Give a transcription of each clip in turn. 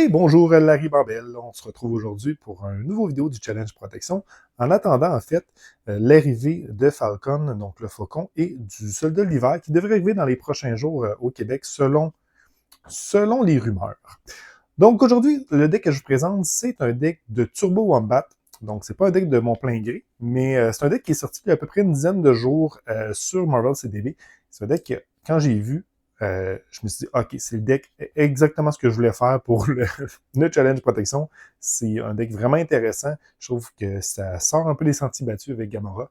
Et bonjour Larry Barbel, on se retrouve aujourd'hui pour une nouvelle vidéo du Challenge Protection. En attendant, en fait, l'arrivée de Falcon, donc le Faucon, et du Soldat de l'hiver, qui devrait arriver dans les prochains jours au Québec, selon les rumeurs. Donc aujourd'hui, le deck que je vous présente, c'est un deck de Turbo Wombat. Donc c'est pas un deck de mon plein gré, mais c'est un deck qui est sorti il y a à peu près une dizaine de jours sur Marvel CDB. C'est un deck que, quand j'ai vu, je me suis dit, OK, c'est le deck exactement ce que je voulais faire pour le Challenge Protection. C'est un deck vraiment intéressant. Je trouve que ça sort un peu des sentiers battus avec Gamora.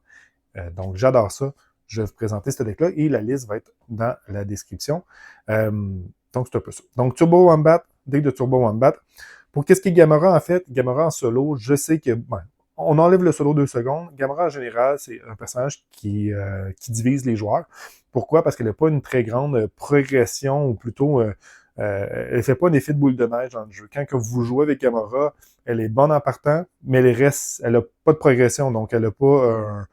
Donc, j'adore ça. Je vais vous présenter ce deck-là et la liste va être dans la description. Donc, c'est un peu ça. Donc, Turbo Wombat, deck de Turbo Wombat. Pour qu'est-ce qui est Gamora, en fait, Gamora en solo, je sais que, on enlève le solo 2 secondes. Gamora, en général, c'est un personnage qui divise les joueurs. Pourquoi? Parce qu'elle n'a pas une très grande progression, ou plutôt, elle ne fait pas un effet de boule de neige dans le jeu. Quand que vous jouez avec Gamora, elle est bonne en partant, mais elle n'a pas de progression, donc elle n'a pas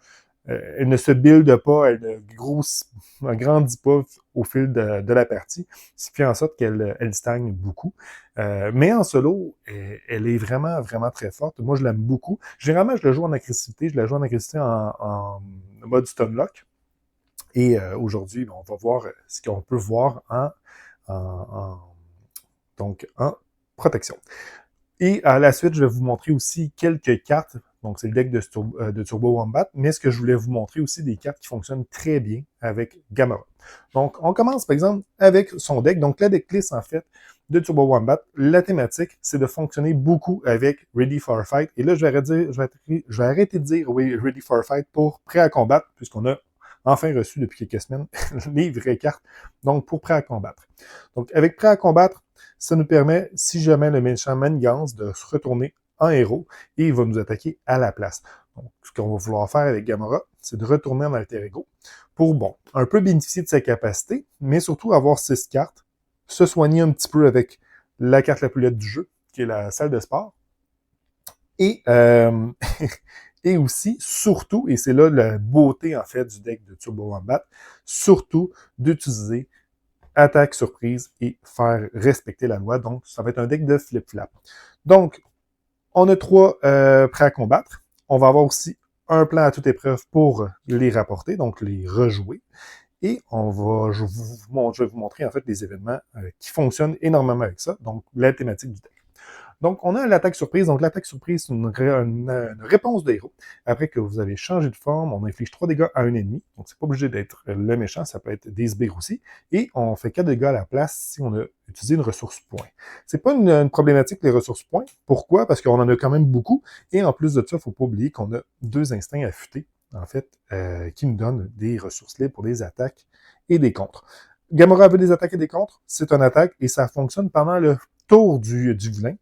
elle ne se build pas, elle grandit pas au fil de la partie, ce qui fait en sorte qu'elle stagne beaucoup. Mais en solo, elle est vraiment, vraiment très forte. Moi, je l'aime beaucoup. Généralement, je la joue en agressivité. Je la joue en agressivité en mode stunlock. Et aujourd'hui, on va voir ce qu'on peut voir donc, en protection. Et à la suite, je vais vous montrer aussi quelques cartes. Donc, c'est le deck de Turbo Wombat, mais ce que je voulais vous montrer aussi des cartes qui fonctionnent très bien avec Gamora. Donc, on commence par exemple avec son deck. Donc, la decklist, en fait, de Turbo Wombat, la thématique, c'est de fonctionner beaucoup avec Ready for Fight. Et là, je vais arrêter de dire oui, Ready for Fight pour prêt à combattre, puisqu'on a enfin reçu depuis quelques semaines les vraies cartes. Donc, pour prêt à combattre. Donc, avec prêt à combattre, ça nous permet, si jamais le méchant manigance, de se retourner en héros et il va nous attaquer à la place. Donc, ce qu'on va vouloir faire avec Gamora, c'est de retourner en alter ego pour, un peu bénéficier de sa capacité, mais surtout avoir 6 cartes, se soigner un petit peu avec la carte la plus laide du jeu, qui est la salle de sport, et, et aussi, surtout, et c'est là la beauté, en fait, du deck de Turbo Wombat, surtout d'utiliser attaque surprise et faire respecter la loi. Donc, ça va être un deck de flip-flap. Donc, on a 3 prêts à combattre. On va avoir aussi un plan à toute épreuve pour les rapporter, donc les rejouer. Et je vais vous montrer en fait les événements qui fonctionnent énormément avec ça, donc la thématique du deck. Donc, on a l'attaque surprise. Donc, l'attaque surprise, c'est une réponse de héros. Après que vous avez changé de forme, on inflige 3 dégâts à un ennemi. Donc, c'est pas obligé d'être le méchant, ça peut être des sbires aussi. Et on fait 4 dégâts à la place si on a utilisé une ressource point. C'est pas une problématique, les ressources points. Pourquoi? Parce qu'on en a quand même beaucoup. Et en plus de ça, il faut pas oublier qu'on a 2 instincts affûtés, en fait, qui nous donnent des ressources libres pour des attaques et des contres. Gamora veut des attaques et des contres, c'est une attaque et ça fonctionne pendant le tour du vilain.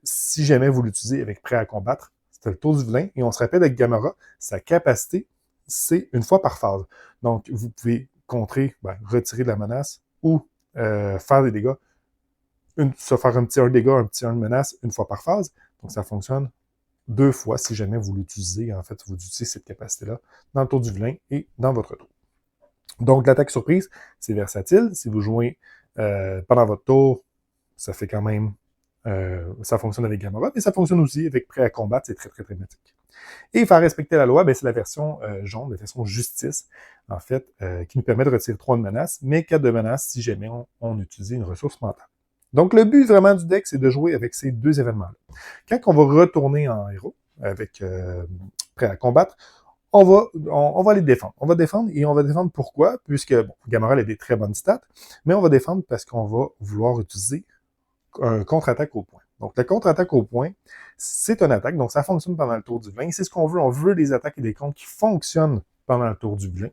Si jamais vous l'utilisez avec prêt à combattre, c'est le tour du vilain. Et on se rappelle avec Gamora, sa capacité, c'est une fois par phase. Donc, vous pouvez contrer, retirer de la menace ou faire des dégâts. Se faire un petit 1 dégât, un petit 1 de menace une fois par phase. Donc, ça fonctionne 2 fois si jamais vous l'utilisez. En fait, vous utilisez cette capacité-là dans le tour du vilain et dans votre tour. Donc, l'attaque surprise, c'est versatile. Si vous jouez pendant votre tour, ça fait quand même... ça fonctionne avec Gamora, mais ça fonctionne aussi avec prêt à combattre, c'est très, très thématique. Et faire respecter la loi, c'est la version jaune, la version justice, en fait, qui nous permet de retirer 3 de menaces, mais 4 de menaces si jamais on utilise une ressource mentale. Donc, le but vraiment du deck, c'est de jouer avec ces 2 événements-là. Quand on va retourner en héros, avec prêt à combattre, on va les défendre. On va défendre, et on va défendre pourquoi? Puisque, Gamora a des très bonnes stats, mais on va défendre parce qu'on va vouloir utiliser un contre-attaque au point. Donc, la contre-attaque au point, c'est une attaque, donc ça fonctionne pendant le tour du vilain. C'est ce qu'on veut. On veut des attaques et des contres qui fonctionnent pendant le tour du vilain,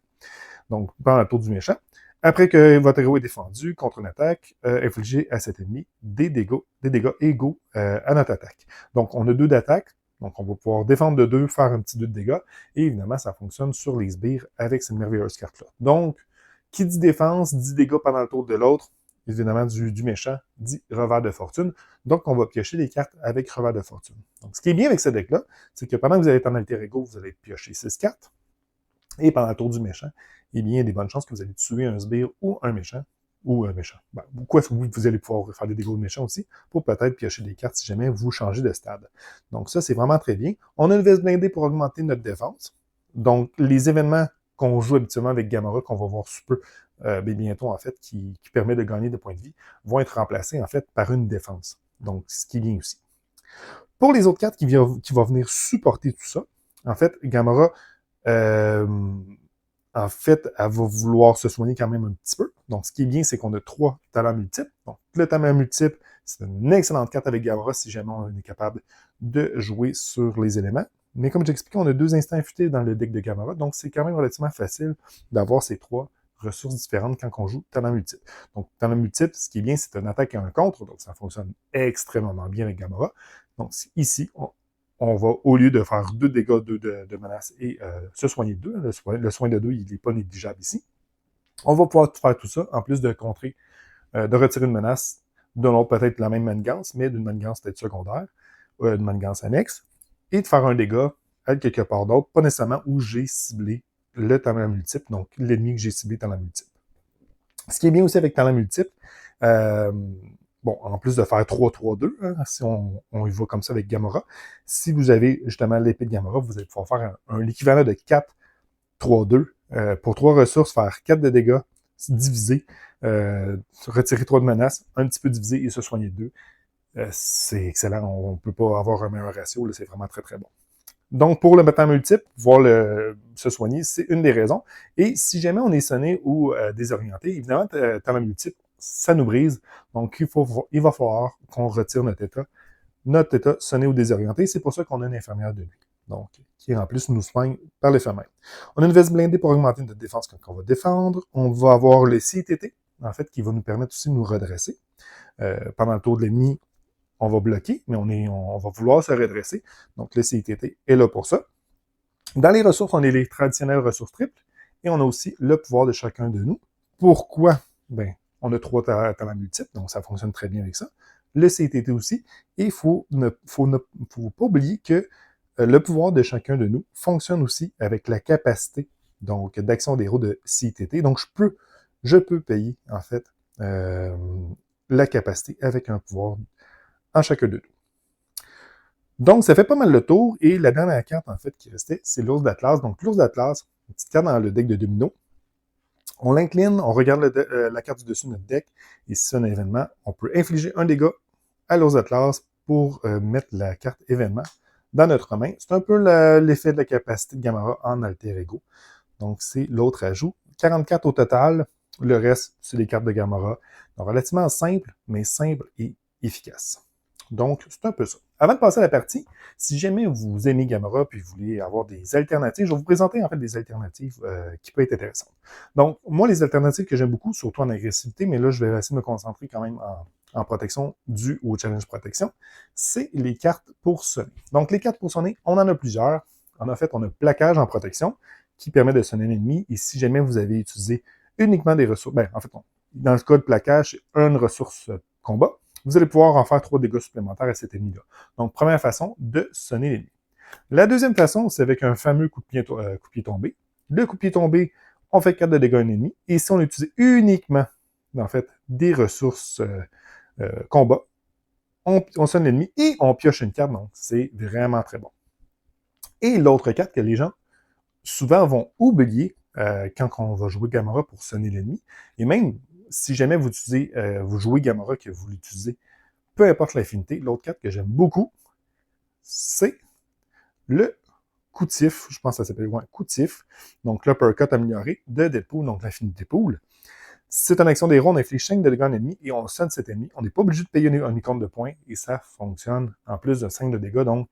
donc pendant le tour du méchant. Après que votre héros est défendu contre une attaque, infligez à cet ennemi des dégâts égaux à notre attaque. Donc, on a 2 d'attaque. Donc, on va pouvoir défendre de 2, faire un petit 2 de dégâts. Et évidemment, ça fonctionne sur les sbires avec cette merveilleuse carte-là. Donc, qui dit défense, dit dégâts pendant le tour de l'autre, évidemment du méchant, dit revers de fortune. Donc, on va piocher les cartes avec revers de fortune. Donc, ce qui est bien avec ce deck-là, c'est que pendant que vous allez être en alter ego, vous allez piocher 6 cartes. Et pendant le tour du méchant, eh bien, il y a des bonnes chances que vous allez tuer un sbire ou un méchant ou méchant. Ben, quoi, vous allez pouvoir faire des dégâts de méchants aussi, pour peut-être piocher des cartes si jamais vous changez de stade. Donc ça, c'est vraiment très bien. On a une veste blindée pour augmenter notre défense. Donc, les événements qu'on joue habituellement avec Gamora, qu'on va voir sous peu, bientôt, en fait, qui permet de gagner des points de vie, vont être remplacés, en fait, par une défense. Donc, ce qui est bien aussi. Pour les autres cartes qui vont venir supporter tout ça, en fait, Gamora, euh, en fait, elle va vouloir se soigner quand même un petit peu. Donc, ce qui est bien, c'est qu'on a 3 talents multiples. Donc, le talent multiple, c'est une excellente carte avec Gamora si jamais on est capable de jouer sur les éléments. Mais comme j'expliquais, on a 2 instants infusés dans le deck de Gamora, donc c'est quand même relativement facile d'avoir ces 3 ressources différentes quand on joue talent multiple. Donc, talent multiple, ce qui est bien, c'est une attaque et un contre, donc ça fonctionne extrêmement bien avec Gamora. Donc, ici, on va, au lieu de faire 2 dégâts de menace et se soigner de 2, le soin de 2, il n'est pas négligeable ici, on va pouvoir faire tout ça, en plus de contrer, de retirer une menace d'un autre, peut-être la même manigance, mais d'une manigance peut-être secondaire, une manigance annexe, et de faire un dégât à quelque part d'autre, pas nécessairement où j'ai ciblé le talent multiple, donc l'ennemi que j'ai ciblé talent multiple. Ce qui est bien aussi avec talent multiple, euh, bon, en plus de faire 3-3-2, hein, si on y va comme ça avec Gamora, si vous avez justement l'épée de Gamora, vous allez pouvoir faire un équivalent de 4-3-2, pour 3 ressources, faire 4 de dégâts, diviser, retirer 3 de menaces, un petit peu diviser et se soigner de 2. C'est excellent, on ne peut pas avoir un meilleur ratio, c'est vraiment très très bon. Donc, pour le battant multiple, pouvoir se soigner, c'est une des raisons. Et si jamais on est sonné ou désorienté, évidemment, talent multiple, ça nous brise. Donc, il va falloir qu'on retire notre état sonné ou désorienté. C'est pour ça qu'on a une infirmière de nuit. Donc, qui en plus nous soigne par l'éphémère. On a une veste blindée pour augmenter notre défense quand on va défendre. On va avoir le CTT, en fait, qui va nous permettre aussi de nous redresser. Pendant le tour de l'ennemi, on va bloquer, mais on va vouloir se redresser. Donc, le CTT est là pour ça. Dans les ressources, on a les traditionnelles ressources triples et on a aussi le pouvoir de chacun de nous. Pourquoi? Ben, on a 3 talents multiples, donc ça fonctionne très bien avec ça. Le CTT aussi. Et il faut pas oublier que le pouvoir de chacun de nous fonctionne aussi avec la capacité donc d'action des héros de CTT. Donc, je peux payer, en fait, la capacité avec un pouvoir en chacun de nous. Donc, ça fait pas mal le tour, et la dernière carte, en fait, qui restait, c'est l'ours d'Atlas. Donc, l'ours d'Atlas, une petite carte dans le deck de domino. On l'incline, on regarde la carte du dessus de notre deck, et si c'est un événement, on peut infliger un dégât à l'ours d'Atlas pour mettre la carte événement dans notre main. C'est un peu l'effet de la capacité de Gamora en alter ego. Donc, c'est l'autre ajout. 44 au total. Le reste, c'est les cartes de Gamora. Donc, relativement simple, mais simple et efficace. Donc, c'est un peu ça. Avant de passer à la partie, si jamais vous aimez Gamora puis vous voulez avoir des alternatives, je vais vous présenter en fait des alternatives qui peuvent être intéressantes. Donc, moi, les alternatives que j'aime beaucoup, surtout en agressivité, mais là, je vais essayer de me concentrer quand même en protection due au challenge protection, c'est les cartes pour sonner. Donc, les cartes pour sonner, on en a plusieurs. En fait, on a plaquage en protection qui permet de sonner l'ennemi. Et si jamais vous avez utilisé uniquement des ressources, ben, en fait, dans le cas de plaquage, c'est une ressource combat, vous allez pouvoir en faire 3 dégâts supplémentaires à cet ennemi-là. Donc, première façon de sonner l'ennemi. La deuxième façon, c'est avec un fameux coup de pied tombé. Le coup de pied tombé, on fait 4 de dégâts à un ennemi. Et si on utilise uniquement, en fait, des ressources combat, on sonne l'ennemi et on pioche une carte. Donc, c'est vraiment très bon. Et l'autre carte que les gens souvent vont oublier quand on va jouer Gamora pour sonner l'ennemi, et même si jamais vous jouez Gamora, que vous l'utilisez, peu importe l'affinité, l'autre carte que j'aime beaucoup, c'est le Coutif, je pense que ça s'appelle Coutif, donc l'uppercut amélioré de Deadpool, donc l'affinité pool. C'est une action des héros, on inflige 5 de dégâts à un ennemi et on sonne cet ennemi. On n'est pas obligé de payer un icône de points et ça fonctionne en plus de 5 de dégâts, donc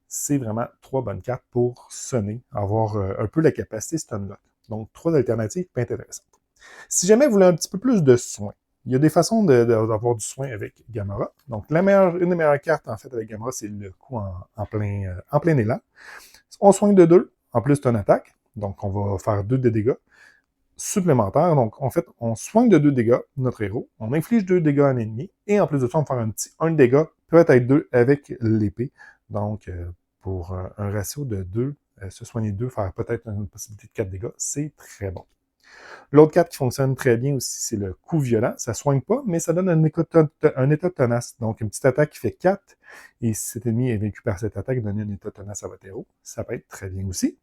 c'est vraiment 3 bonnes cartes pour sonner, avoir un peu la capacité stun lock. Donc 3 alternatives pas intéressantes. Si jamais vous voulez un petit peu plus de soin, il y a des façons d'avoir du soin avec Gamora. Donc, une des meilleures cartes, en fait, avec Gamora, c'est le coup en plein élan. On soigne de 2, en plus d'une attaque. Donc, on va faire 2 de dégâts supplémentaires. Donc, en fait, on soigne de 2 dégâts notre héros. On inflige 2 dégâts à un ennemi. Et en plus de ça, on va faire un petit 1 dégât, peut-être 2 avec l'épée. Donc, pour un ratio de 2, se soigner 2, faire peut-être une possibilité de 4 dégâts, c'est très bon. L'autre carte qui fonctionne très bien aussi, c'est le coup violent. Ça soigne pas, mais ça donne un état tenace. Donc, une petite attaque qui fait 4, et si cet ennemi est vaincu par cette attaque, donne un état tenace à votre héros. Ça peut être très bien aussi.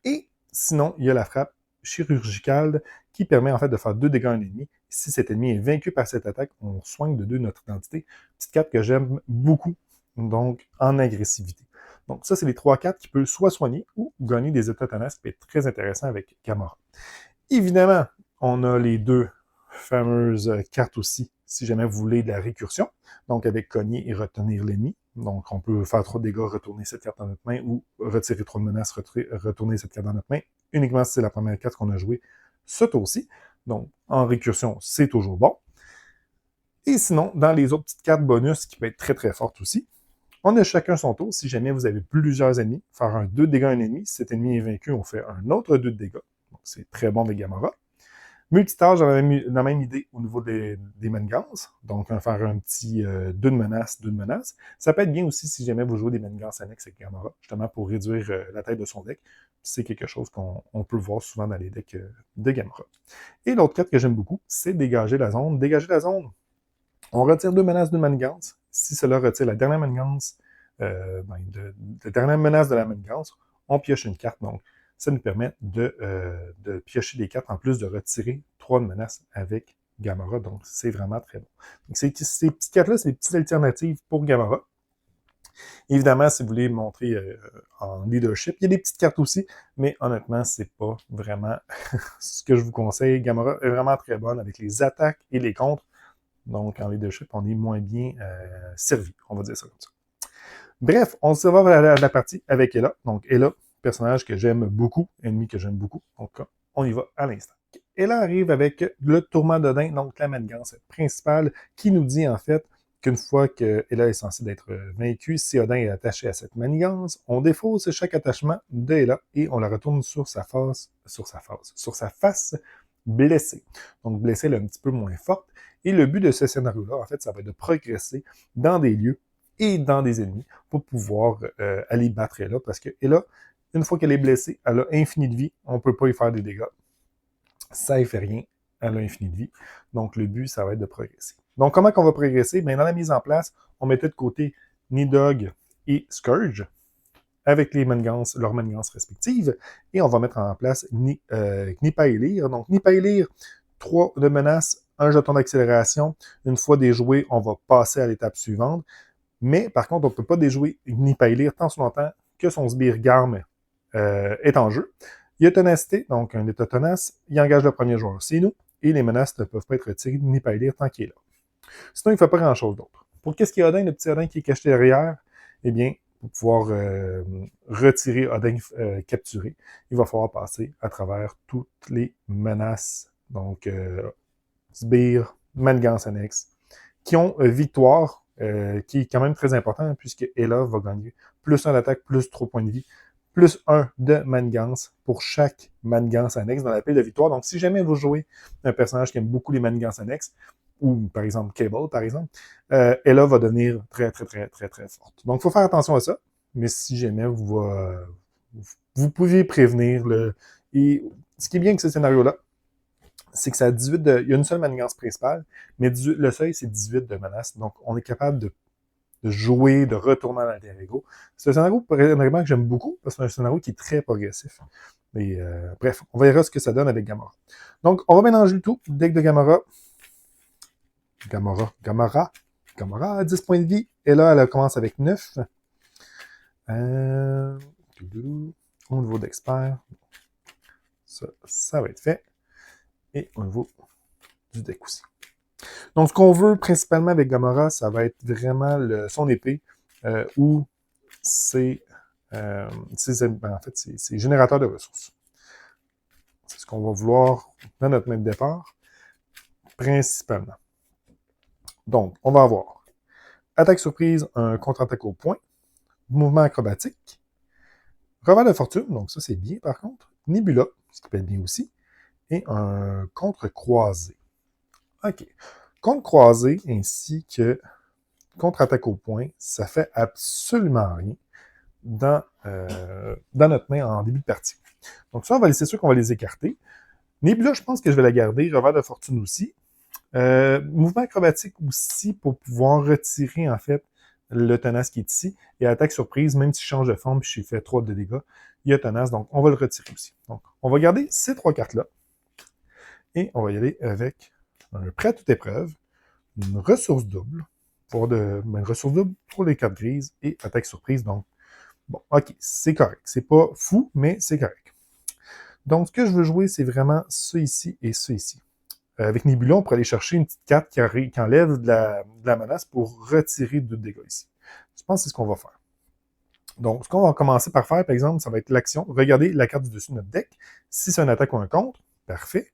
Et sinon, il y a la frappe chirurgicale qui permet en fait de faire 2 dégâts à un ennemi. Si cet ennemi est vaincu par cette attaque, on soigne de 2 notre identité. Petite carte que j'aime beaucoup, donc en agressivité. Donc ça, c'est les 3 cartes qui peuvent soit soigner ou gagner des états tenaces, qui peut être très intéressant avec Gamora. Évidemment, on a les 2 fameuses cartes aussi, si jamais vous voulez de la récursion, donc avec cogner et retenir l'ennemi. Donc, on peut faire 3 dégâts, retourner cette carte dans notre main, ou retirer 3 de menaces, retourner cette carte dans notre main, uniquement si c'est la première carte qu'on a jouée ce tour-ci. Donc, en récursion, c'est toujours bon. Et sinon, dans les autres petites cartes bonus, qui peuvent être très très fortes aussi, on a chacun son tour. Si jamais vous avez plusieurs ennemis, faire un 2 dégâts à un ennemi. Si cet ennemi est vaincu, on fait un autre 2 dégâts. Donc, c'est très bon avec Gamora. Multitâche dans la même idée au niveau des mangances. Donc, faire un petit 2 de menace, 2 de menace. Ça peut être bien aussi si jamais vous jouez des mangances annexes avec Gamora, justement pour réduire la taille de son deck. C'est quelque chose qu'on peut voir souvent dans les decks de Gamora. Et l'autre carte que j'aime beaucoup, c'est dégager la zone. Dégager la zone, on retire 2 menaces d'une manigance. Si cela retire la dernière manigance, la dernière menace de la manigance, on pioche une carte. Donc, ça nous permet de piocher des cartes en plus de retirer 3 de menaces avec Gamora. Donc, c'est vraiment très bon. Donc, ces petites cartes-là, c'est des petites alternatives pour Gamora. Évidemment, si vous voulez montrer en leadership, il y a des petites cartes aussi, mais honnêtement, c'est pas vraiment ce que je vous conseille. Gamora est vraiment très bonne avec les attaques et les contres. Donc, en leadership, on est moins bien servi, on va dire ça comme ça. Bref, on se va vers la partie avec Ella. Donc, Ella, personnage que j'aime beaucoup, ennemi que j'aime beaucoup. Donc, on y va à l'instant. Ella arrive avec le tourment d'Odin, donc la manigance principale, qui nous dit en fait qu'une fois que Ella est censée être vaincue, si Odin est attaché à cette manigance, on défausse chaque attachement de Ella et on la retourne sur sa face blessée. Donc, blessée, elle est un petit peu moins forte. Et le but de ce scénario-là, en fait, ça va être de progresser dans des lieux et dans des ennemis pour pouvoir aller battre Ella. Parce que Ella, une fois qu'elle est blessée, elle a infini de vie. On ne peut pas y faire des dégâts. Ça ne fait rien. Elle a infini de vie. Donc, le but, ça va être de progresser. Donc, comment qu'on va progresser? Bien, dans la mise en place, on mettait de côté Nidhogg et Scourge avec leurs manigances respectives. Et on va mettre en place Knipa-Elir. Donc, Knipa-Elir, 3 de menaces, 1 jeton d'accélération. Une fois déjoué, on va passer à l'étape suivante. Mais par contre, on ne peut pas déjouer Knipa-Elir tant soit longtemps que son Sbirgarm est en jeu. Il y a Ténacité, donc un état tenace. Il engage le premier joueur, c'est nous. Et les menaces ne peuvent pas être retirées de Knipa-Elir tant qu'il est là. Sinon, il ne fait pas grand-chose d'autre. Pour qu'est-ce qu'il y a Odin, le petit Odin qui est caché derrière? Eh bien, pour pouvoir retirer Odin capturé, il va falloir passer à travers toutes les menaces. Donc, Sbire, manigance annexe, qui ont victoire, qui est quand même très important, puisque Ella va gagner plus 1 d'attaque, plus 3 points de vie, plus 1 de manigance pour chaque manigance annexe dans la pile de victoire. Donc, si jamais vous jouez un personnage qui aime beaucoup les manigances annexes, ou par exemple Cable, par exemple, Ella va devenir très, très, très, très, très forte. Donc, il faut faire attention à ça, mais si jamais vous pouvez prévenir et ce qui est bien avec ce scénario-là, c'est que ça a 18 il y a une seule manigance principale, mais le seuil, c'est 18 de menaces. Donc, on est capable de jouer, de retourner à l'alter ego. C'est un scénario vraiment que j'aime beaucoup, parce que c'est un scénario qui est très progressif. Mais bref, on verra ce que ça donne avec Gamora. Donc, on va mélanger le tout. Deck de Gamora. Gamora a 10 points de vie. Et là, elle commence avec 9. Au niveau d'expert, ça va être fait. Et au niveau du deck aussi. Donc, ce qu'on veut principalement avec Gamora, ça va être vraiment son épée, ou c'est générateur de ressources. C'est ce qu'on va vouloir dans notre main de départ, principalement. Donc, on va avoir attaque surprise, un contre-attaque au point, mouvement acrobatique, revers de fortune, donc ça c'est bien par contre, Nebula, ce qui peut être bien aussi, et un contre-croisé. OK. Contre-croisé ainsi que contre-attaque au point, ça fait absolument rien dans notre main en début de partie. Donc ça, c'est sûr qu'on va les écarter. Nebula, je pense que je vais la garder. Revers de fortune aussi. Mouvement acrobatique aussi pour pouvoir retirer, en fait, le tenace qui est ici. Et attaque surprise, même si je change de forme et je fais 3 de dégâts, il y a tenace, donc on va le retirer aussi. Donc, on va garder ces 3 cartes-là. Et on va y aller avec un prêt à toute épreuve, une ressource double, une ressource double pour les cartes grises et attaque surprise. Donc, bon, ok, c'est correct. C'est pas fou, mais c'est correct. Donc, ce que je veux jouer, c'est vraiment ça ici et ça ici. Avec Nebula, on pourrait aller chercher une petite carte qui enlève de la menace pour retirer 2 dégâts ici. Je pense que c'est ce qu'on va faire. Donc, ce qu'on va commencer par faire, par exemple, ça va être l'action. Regardez la carte du dessus de notre deck. Si c'est une attaque ou un contre, parfait.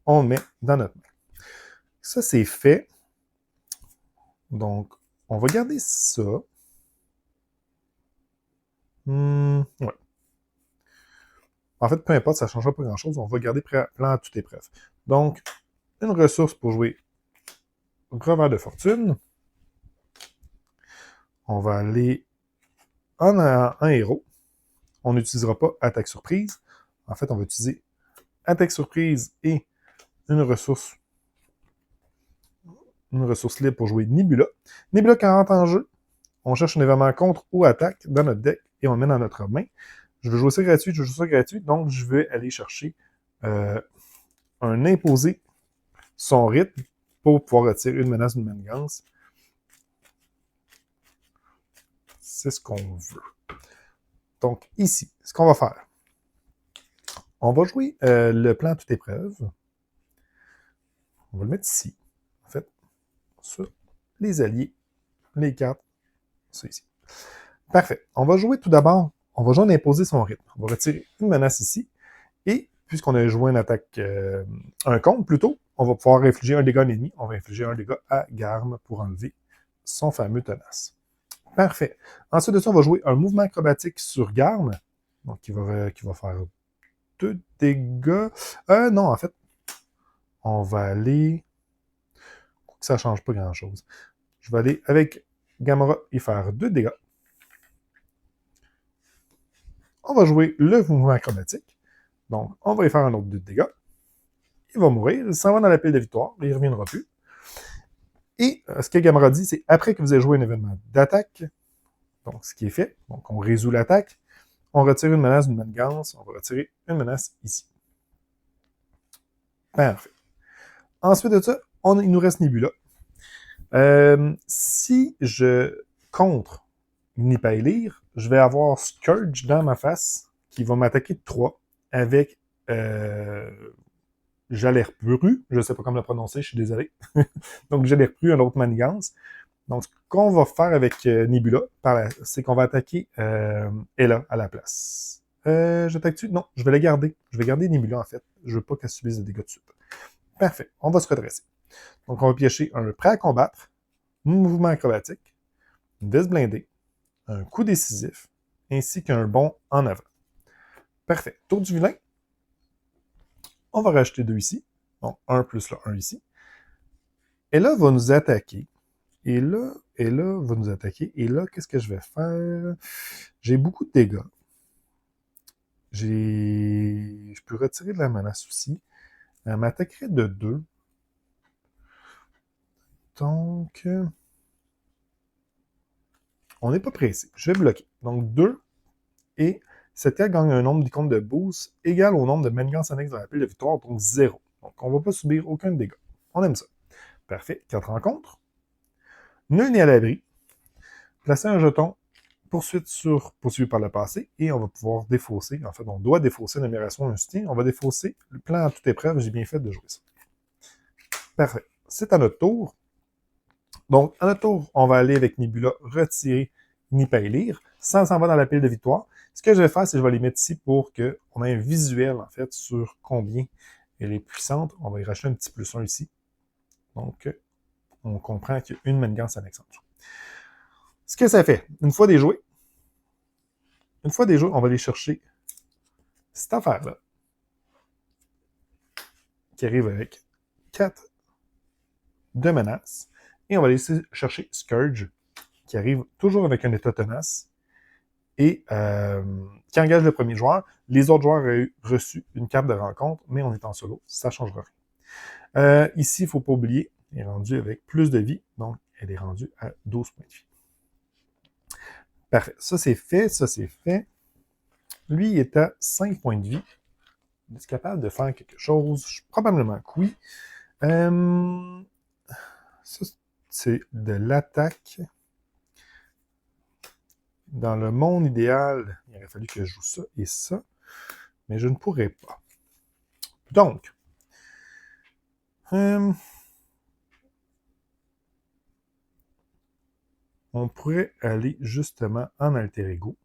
On le met dans notre main. Ça, c'est fait. Donc, on va garder ça. Ouais. En fait, peu importe, ça ne changera pas grand-chose. On va garder plan à toute épreuve. Donc, une ressource pour jouer revers de fortune. On va aller en héros. On n'utilisera pas attaque surprise. En fait, on va utiliser attaque surprise et une ressource libre pour jouer Nebula. Nebula, quand elle rentre en jeu, on cherche un événement contre ou attaque dans notre deck et on le met dans notre main. Je veux jouer ça gratuit, donc je vais aller chercher un imposé son rythme pour pouvoir retirer une menace d'une manigance. C'est ce qu'on veut. Donc, ici, ce qu'on va faire, on va jouer le plan toute épreuve. On va le mettre ici. En fait, sur les alliés, les cartes, ça ici. Parfait. On va jouer tout d'abord, on va jouer en imposer son rythme. On va retirer une menace ici. Et puisqu'on a joué une attaque, un contre plutôt, on va pouvoir infliger un dégât à l'ennemi. On va infliger un dégât à Garm pour enlever son fameux tenace. Parfait. Ensuite de ça, on va jouer un mouvement acrobatique sur Garm. Donc, qui va faire 2 dégâts. Non, en fait, on va aller... Ça ne change pas grand-chose. Je vais aller avec Gamora et faire 2 dégâts. On va jouer le mouvement acrobatique. Donc, on va y faire un autre 2 dégâts. Il va mourir, il s'en va dans la pile de victoire, il ne reviendra plus. Et ce que Gamora dit, c'est après que vous avez joué un événement d'attaque, donc ce qui est fait, donc on résout l'attaque, on retire une menace d'une manigance, on va retirer une menace ici. Parfait. Ensuite de ça, il nous reste Nebula. Si je contre Nipailir, je vais avoir Scourge dans ma face qui va m'attaquer de 3 avec Jalerpru, je ne sais pas comment le prononcer, je suis désolé. Donc Jalerpru, un autre manigance. Donc ce qu'on va faire avec Nebula, c'est qu'on va attaquer Ella à la place. J'attaque-tu? Non, je vais la garder. Je vais garder Nebula en fait. Je veux pas qu'elle subisse des dégâts de suite. Parfait, on va se redresser. Donc on va piocher un prêt à combattre, un mouvement acrobatique, une veste blindée, un coup décisif, ainsi qu'un bond en avant. Parfait. Tour du vilain. On va rajouter 2 ici. Donc, 1 plus le 1 ici. Et là, va nous attaquer. Et là, va nous attaquer. Et là, qu'est-ce que je vais faire? J'ai beaucoup de dégâts. Je peux retirer de la menace aussi. Elle m'attaquerait de 2. Donc, on n'est pas pressé. Je vais bloquer. Donc, 2. Et cette carte gagne un nombre d'icônes de boost égal au nombre de manigances annexes dans la pile de victoire, donc 0. Donc, on ne va pas subir aucun dégât. On aime ça. Parfait. 4 rencontres. Nul n'est à l'abri. Placer un jeton. Poursuite poursuivi par le passé. Et on va pouvoir défausser. En fait, on doit défausser l'amélioration d'un soutien. On va défausser le plan à toute épreuve. J'ai bien fait de jouer ça. Parfait. C'est à notre tour. Donc, à notre tour, on va aller avec Nebula retirer Nipailir. Ça s'en va dans la pile de victoire. Ce que je vais faire, c'est que je vais les mettre ici pour qu'on ait un visuel, en fait, sur combien elle est puissante. On va y rajouter un petit plus 1 ici. Donc, on comprend qu'il y a une manigance annexe en dessous. Ce que ça fait, une fois déjoué, on va aller chercher cette affaire-là, qui arrive avec 4 de menaces, et on va aller chercher Scourge, qui arrive toujours avec un état tenace, et qui engage le premier joueur. Les autres joueurs auraient reçu une carte de rencontre, mais on est en solo, ça ne changera rien. Ici, il ne faut pas oublier, elle est rendue avec plus de vie, donc elle est rendue à 12 points de vie. Parfait, ça c'est fait, ça c'est fait. Lui, il est à 5 points de vie. Est-ce capable de faire quelque chose? Probablement que oui. Ça, c'est de l'attaque. Dans le monde idéal, il aurait fallu que je joue ça et ça, mais je ne pourrais pas. Donc, on pourrait aller justement en alter ego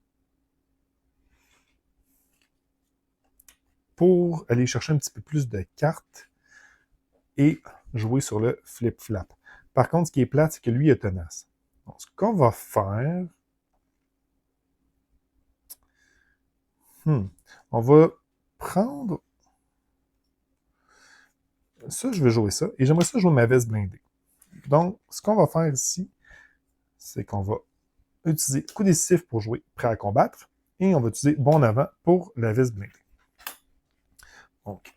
pour aller chercher un petit peu plus de cartes et jouer sur le flip-flap. Par contre, ce qui est plate, c'est que lui est tenace. Donc, ce qu'on va faire... on va prendre... Ça, je vais jouer ça. Et j'aimerais ça jouer ma veste blindée. Donc, ce qu'on va faire ici, c'est qu'on va utiliser coup décisif pour jouer prêt à combattre. Et on va utiliser bon avant pour la veste blindée. Donc,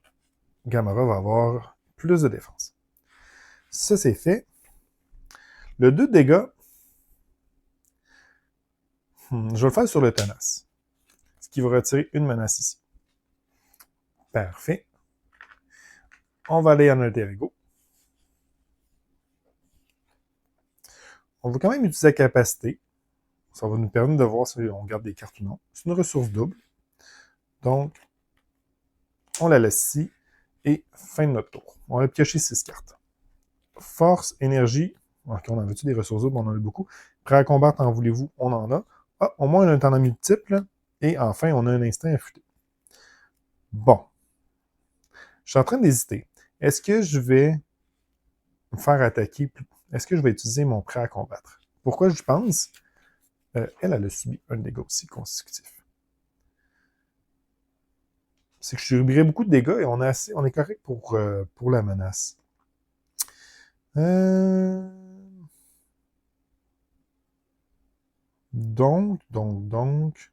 Gamora va avoir plus de défense. Ça, c'est fait. Le 2 de dégâts, je vais le faire sur le tenace. Ce qui va retirer une menace ici. Parfait. On va aller en alter ego. On va quand même utiliser la capacité. Ça va nous permettre de voir si on garde des cartes ou non. C'est une ressource double. Donc, on la laisse ici. Et fin de notre tour. On va piocher 6 cartes. Force, énergie. Ok, on en veut-tu des ressources doubles? On en a beaucoup. Prêt à combattre, en voulez-vous? On en a. Ah, au moins, on a un temps multiple. Et enfin, on a un instinct affûté. Bon. Je suis en train d'hésiter. Est-ce que je vais me faire attaquer? Est-ce que je vais utiliser mon prêt à combattre? Pourquoi je pense? Elle a subi un dégât aussi consécutif. C'est que je subirais beaucoup de dégâts et on est correct pour la menace. Donc.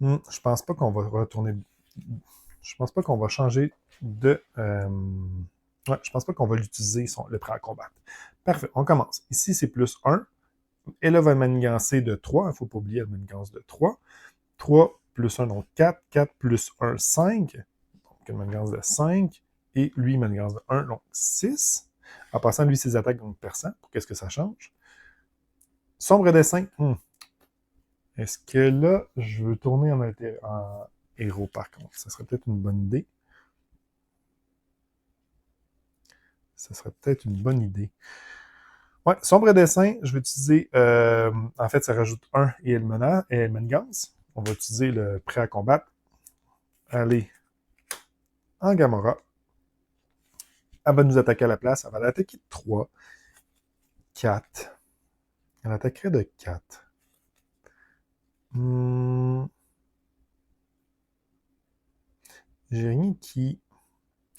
Je pense pas qu'on va retourner. Je pense pas qu'on va changer de. Ouais, je pense pas qu'on va l'utiliser, le prêt à combattre. Parfait, on commence. Ici, c'est plus 1. Elle va manigancer de 3. Il ne faut pas oublier la manigance de 3. 3 plus 1, donc 4. 4 plus 1, 5. Donc, une manigance de 5. Et lui, manigance de 1, donc 6. En passant, lui, ses attaques donc perçant. Qu'est-ce que ça change? Sombre dessin. Est-ce que là, je veux tourner en héros, par contre? Ça serait peut-être une bonne idée. Ça serait peut-être une bonne idée. Ouais, sombre dessin, je vais utiliser... en fait, ça rajoute 1 et elle manigance. On va utiliser le prêt à combattre. Aller en Gamora. Elle va nous attaquer à la place. Elle va l'attaquer de 3. 4. Elle attaquerait de 4. J'ai rien qui...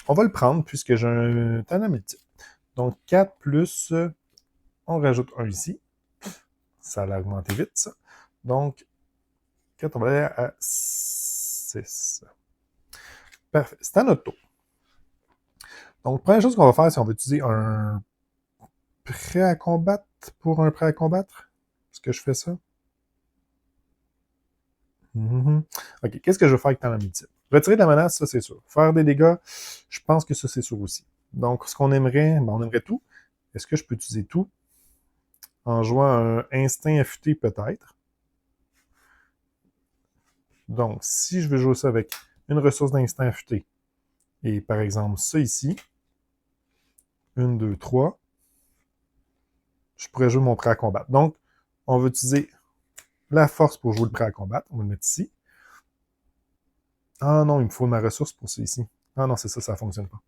On va le prendre puisque j'ai un talent multiple. Donc 4 plus... on rajoute 1 ici. Ça l'a augmenté vite, ça. Donc, 4, on va aller à 6. Parfait. C'est à notre tour. Donc, première chose qu'on va faire, c'est qu'on va utiliser un prêt à combattre pour un prêt à combattre. Est-ce que je fais ça? OK. Qu'est-ce que je veux faire avec talent multiple? Retirer de la menace, ça, c'est sûr. Faire des dégâts, je pense que ça, c'est sûr aussi. Donc, ce qu'on aimerait, on aimerait tout. Est-ce que je peux utiliser tout? En jouant un instinct affûté, peut-être. Donc, si je veux jouer ça avec une ressource d'instinct affûté, et par exemple ça ici, 1, 2, 3, je pourrais jouer mon prêt à combattre. Donc, on va utiliser la force pour jouer le prêt à combattre. On va le mettre ici. Ah non, il me faut ma ressource pour ça ici. Ah non, c'est ça, ça ne fonctionne pas.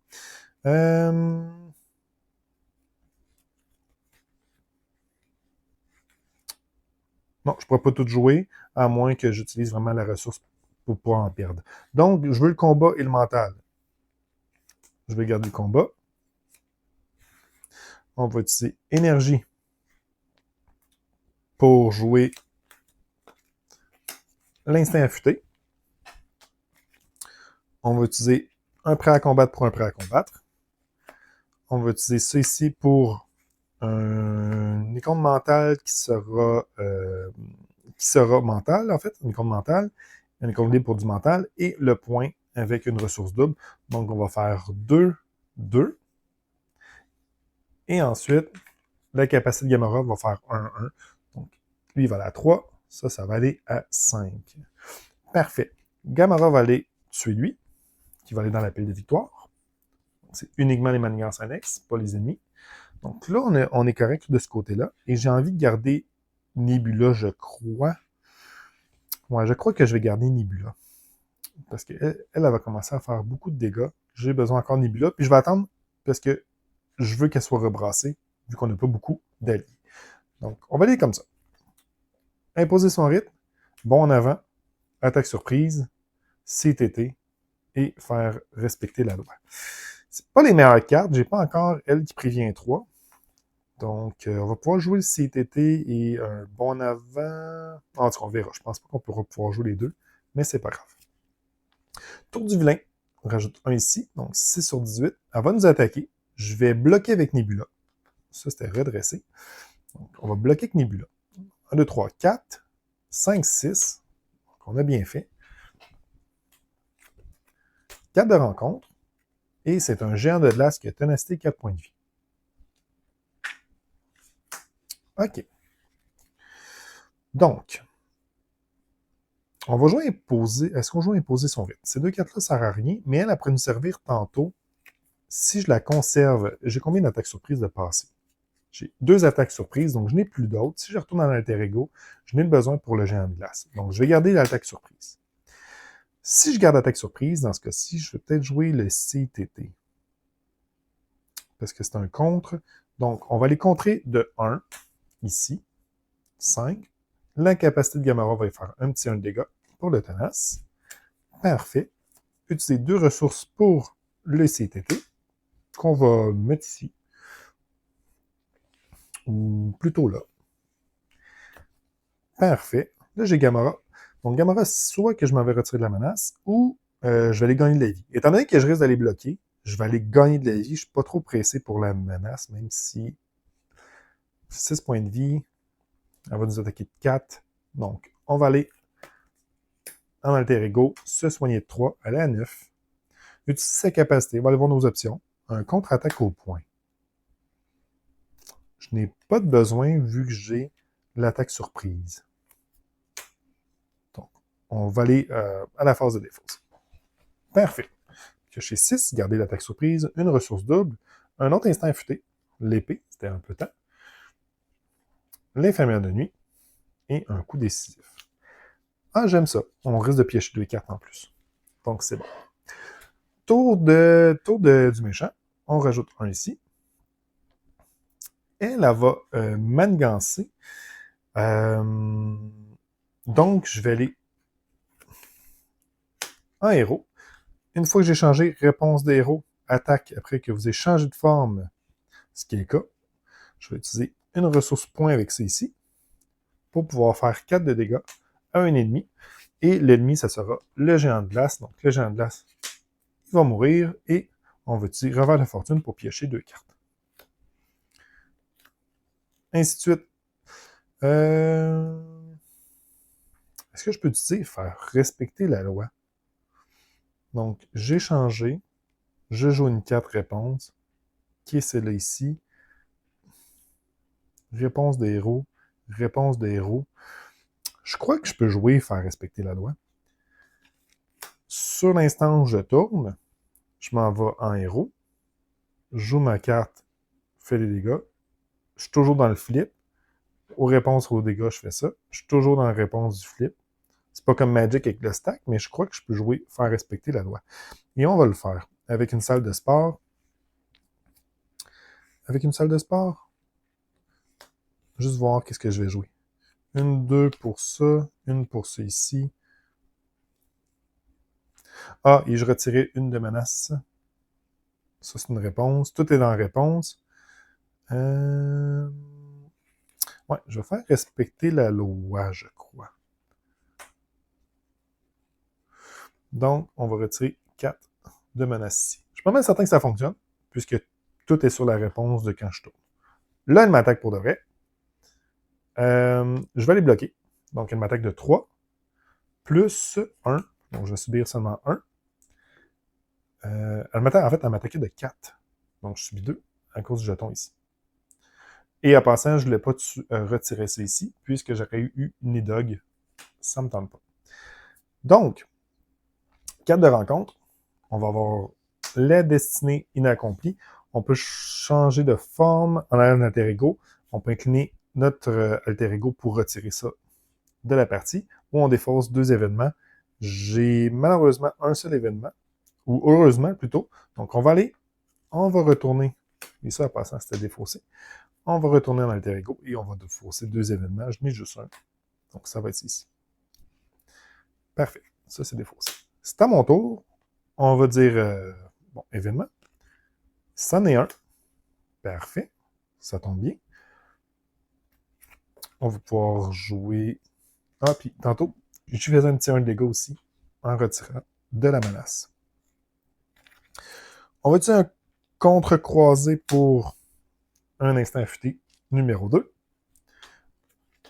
Non, je ne pourrais pas tout jouer, à moins que j'utilise vraiment la ressource pour ne pas en perdre. Donc, je veux le combat et le mental. Je vais garder le combat. On va utiliser énergie pour jouer l'instinct affûté. On va utiliser un prêt à combattre pour un prêt à combattre. On va utiliser ça ici pour une icône mentale qui sera mentale, en fait, une icône mentale, une icône libre pour du mental, et le point avec une ressource double. Donc, on va faire 2, 2. Et ensuite, la capacité de Gamora va faire 1, 1. Donc, lui, il va aller à 3. Ça va aller à 5. Parfait. Gamora va aller tuer lui, qui va aller dans la pile de victoire. C'est uniquement les manigances annexes, pas les ennemis. Donc là, on est correct de ce côté-là. Et j'ai envie de garder Nebula, je crois. Ouais, je crois que je vais garder Nebula. Parce qu'elle va commencer à faire beaucoup de dégâts. J'ai besoin encore de Nebula. Puis je vais attendre parce que je veux qu'elle soit rebrassée, vu qu'on n'a pas beaucoup d'alliés. Donc, on va aller comme ça. Imposer son rythme, bon en avant, attaque surprise, CTT, et faire respecter la loi. C'est pas les meilleures cartes, j'ai pas encore elle qui prévient 3. Donc, on va pouvoir jouer le CTT et un bon avant. En tout cas, on verra. Je pense pas qu'on pourra pouvoir jouer les deux, mais c'est pas grave. Tour du vilain, on rajoute un ici, donc 6 sur 18. Elle va nous attaquer. Je vais bloquer avec Nebula. Ça, c'était redressé. Donc, on va bloquer avec Nebula. 1, 2, 3, 4, 5, 6. Donc, on a bien fait. 4 de rencontre. Et c'est un géant de glace qui a ténacité 4 points de vie. OK. Donc, on va jouer imposer. Est-ce qu'on joue imposer son rythme? Ces deux cartes-là ne servent à rien, mais elle pourrait nous servir tantôt. Si je la conserve, j'ai combien d'attaques surprises de passé? J'ai 2 attaques surprises, donc je n'ai plus d'autres. Si je retourne dans l'alter ego, je n'ai le besoin pour le géant de glace. Donc, je vais garder l'attaque surprise. Si je garde l'attaque surprise, dans ce cas-ci, je vais peut-être jouer le CTT. Parce que c'est un contre. Donc, on va les contrer de 1, ici, 5. La capacité de Gamora va y faire un petit 1 de dégâts pour le tenace. Parfait. Utiliser 2 ressources pour le CTT, qu'on va mettre ici. Ou plutôt là. Parfait. Là, j'ai Gamora. Donc, Gamora, soit que je m'en vais retirer de la menace, ou je vais aller gagner de la vie. Étant donné que je risque d'aller bloquer, je vais aller gagner de la vie. Je ne suis pas trop pressé pour la menace, même si 6 points de vie, elle va nous attaquer de 4. Donc, on va aller en alter ego, se soigner de 3, aller à 9. Utiliser sa capacité. On va aller voir nos options. Un contre-attaque au point. Je n'ai pas de besoin vu que j'ai l'attaque surprise. Donc, on va aller à la phase de défausse. Parfait. Piocher 6, garder l'attaque surprise, une ressource double, un autre instant affûté, l'épée, c'était un peu temps, l'infirmière de nuit, et un coup décisif. Ah, j'aime ça. On risque de piocher 2 cartes en plus. Donc, c'est bon. Tour du méchant. On rajoute un ici. Elle va manigancer. Donc, je vais aller en héros. Une fois que j'ai changé réponse des héros, attaque après que vous ayez changé de forme, ce qui est le cas, je vais utiliser une ressource point avec ça ici pour pouvoir faire 4 de dégâts à un ennemi. Et l'ennemi, ça sera le géant de glace. Donc, le géant de glace, il va mourir et on va utiliser revers de fortune pour piocher 2 cartes. Ainsi de suite. Est-ce que je peux utiliser faire respecter la loi? Donc, j'ai changé. Je joue une carte réponse, qui est celle-là ici. Réponse des héros. Réponse des héros. Je crois que je peux jouer faire respecter la loi. Sur l'instant où je tourne, je m'en vais en héros. Je joue ma carte, fais des dégâts. Je suis toujours dans le flip. Aux réponses aux dégâts, je fais ça. Je suis toujours dans la réponse du flip. C'est pas comme Magic avec le stack, mais je crois que je peux jouer faire respecter la loi. Et on va le faire avec une salle de sport. Avec une salle de sport. Juste voir qu'est-ce que je vais jouer. Une, 2 pour ça. Une pour ça ici. Ah, et je retirais une de menace. Ça, c'est une réponse. Tout est dans la réponse. Ouais, je vais faire respecter la loi, je crois. Donc, on va retirer 4 de menace ici. Je suis pas mal certain que ça fonctionne, puisque tout est sur la réponse de quand je tourne. Là, elle m'attaque pour de vrai. Je vais les bloquer. Donc, elle m'attaque de 3, plus 1. Donc, je vais subir seulement 1. Elle m'attaquait de 4. Donc, je subis 2 à cause du jeton ici. Et en passant, je ne voulais pas retirer ça ici, puisque j'aurais eu Nidog. Ça ne me tente pas. Donc, 4 de rencontre. On va avoir la destinée inaccomplie. On peut changer de forme en allant dans alter ego. On peut incliner notre alter ego pour retirer ça de la partie, ou on défausse 2 événements. J'ai malheureusement un seul événement, ou heureusement plutôt. Donc on va retourner, et ça en passant c'était défaussé. On va retourner en alter ego et on va défausser 2 événements. Je n'ai juste un. Donc ça va être ici. Parfait. Ça c'est défaussé. C'est à mon tour. On va dire, bon, événement. C'en est un. Parfait. Ça tombe bien. On va pouvoir jouer. Ah, puis tantôt, je faisais un petit 1 de dégâts aussi en retirant de la menace. On va utiliser un contre-croisé pour un instant affûté numéro 2.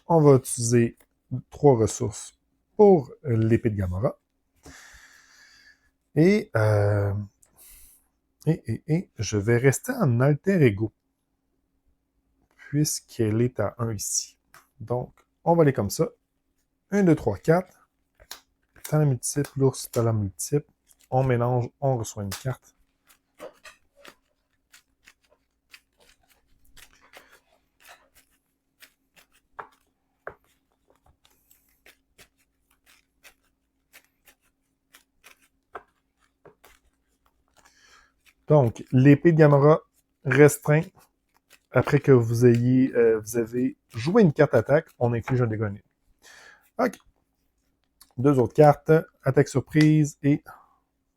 On va utiliser 3 ressources pour l'épée de Gamora. Et je vais rester en alter ego, puisqu'elle est à 1 ici. Donc, on va aller comme ça. 1, 2, 3, 4. Talent multiple, l'ours, talent multiple. On mélange, on reçoit une carte. Donc, l'épée de Gamora restreint. Après que vous avez joué une carte attaque, on inflige un dégât nul. OK. 2 autres cartes, attaque surprise et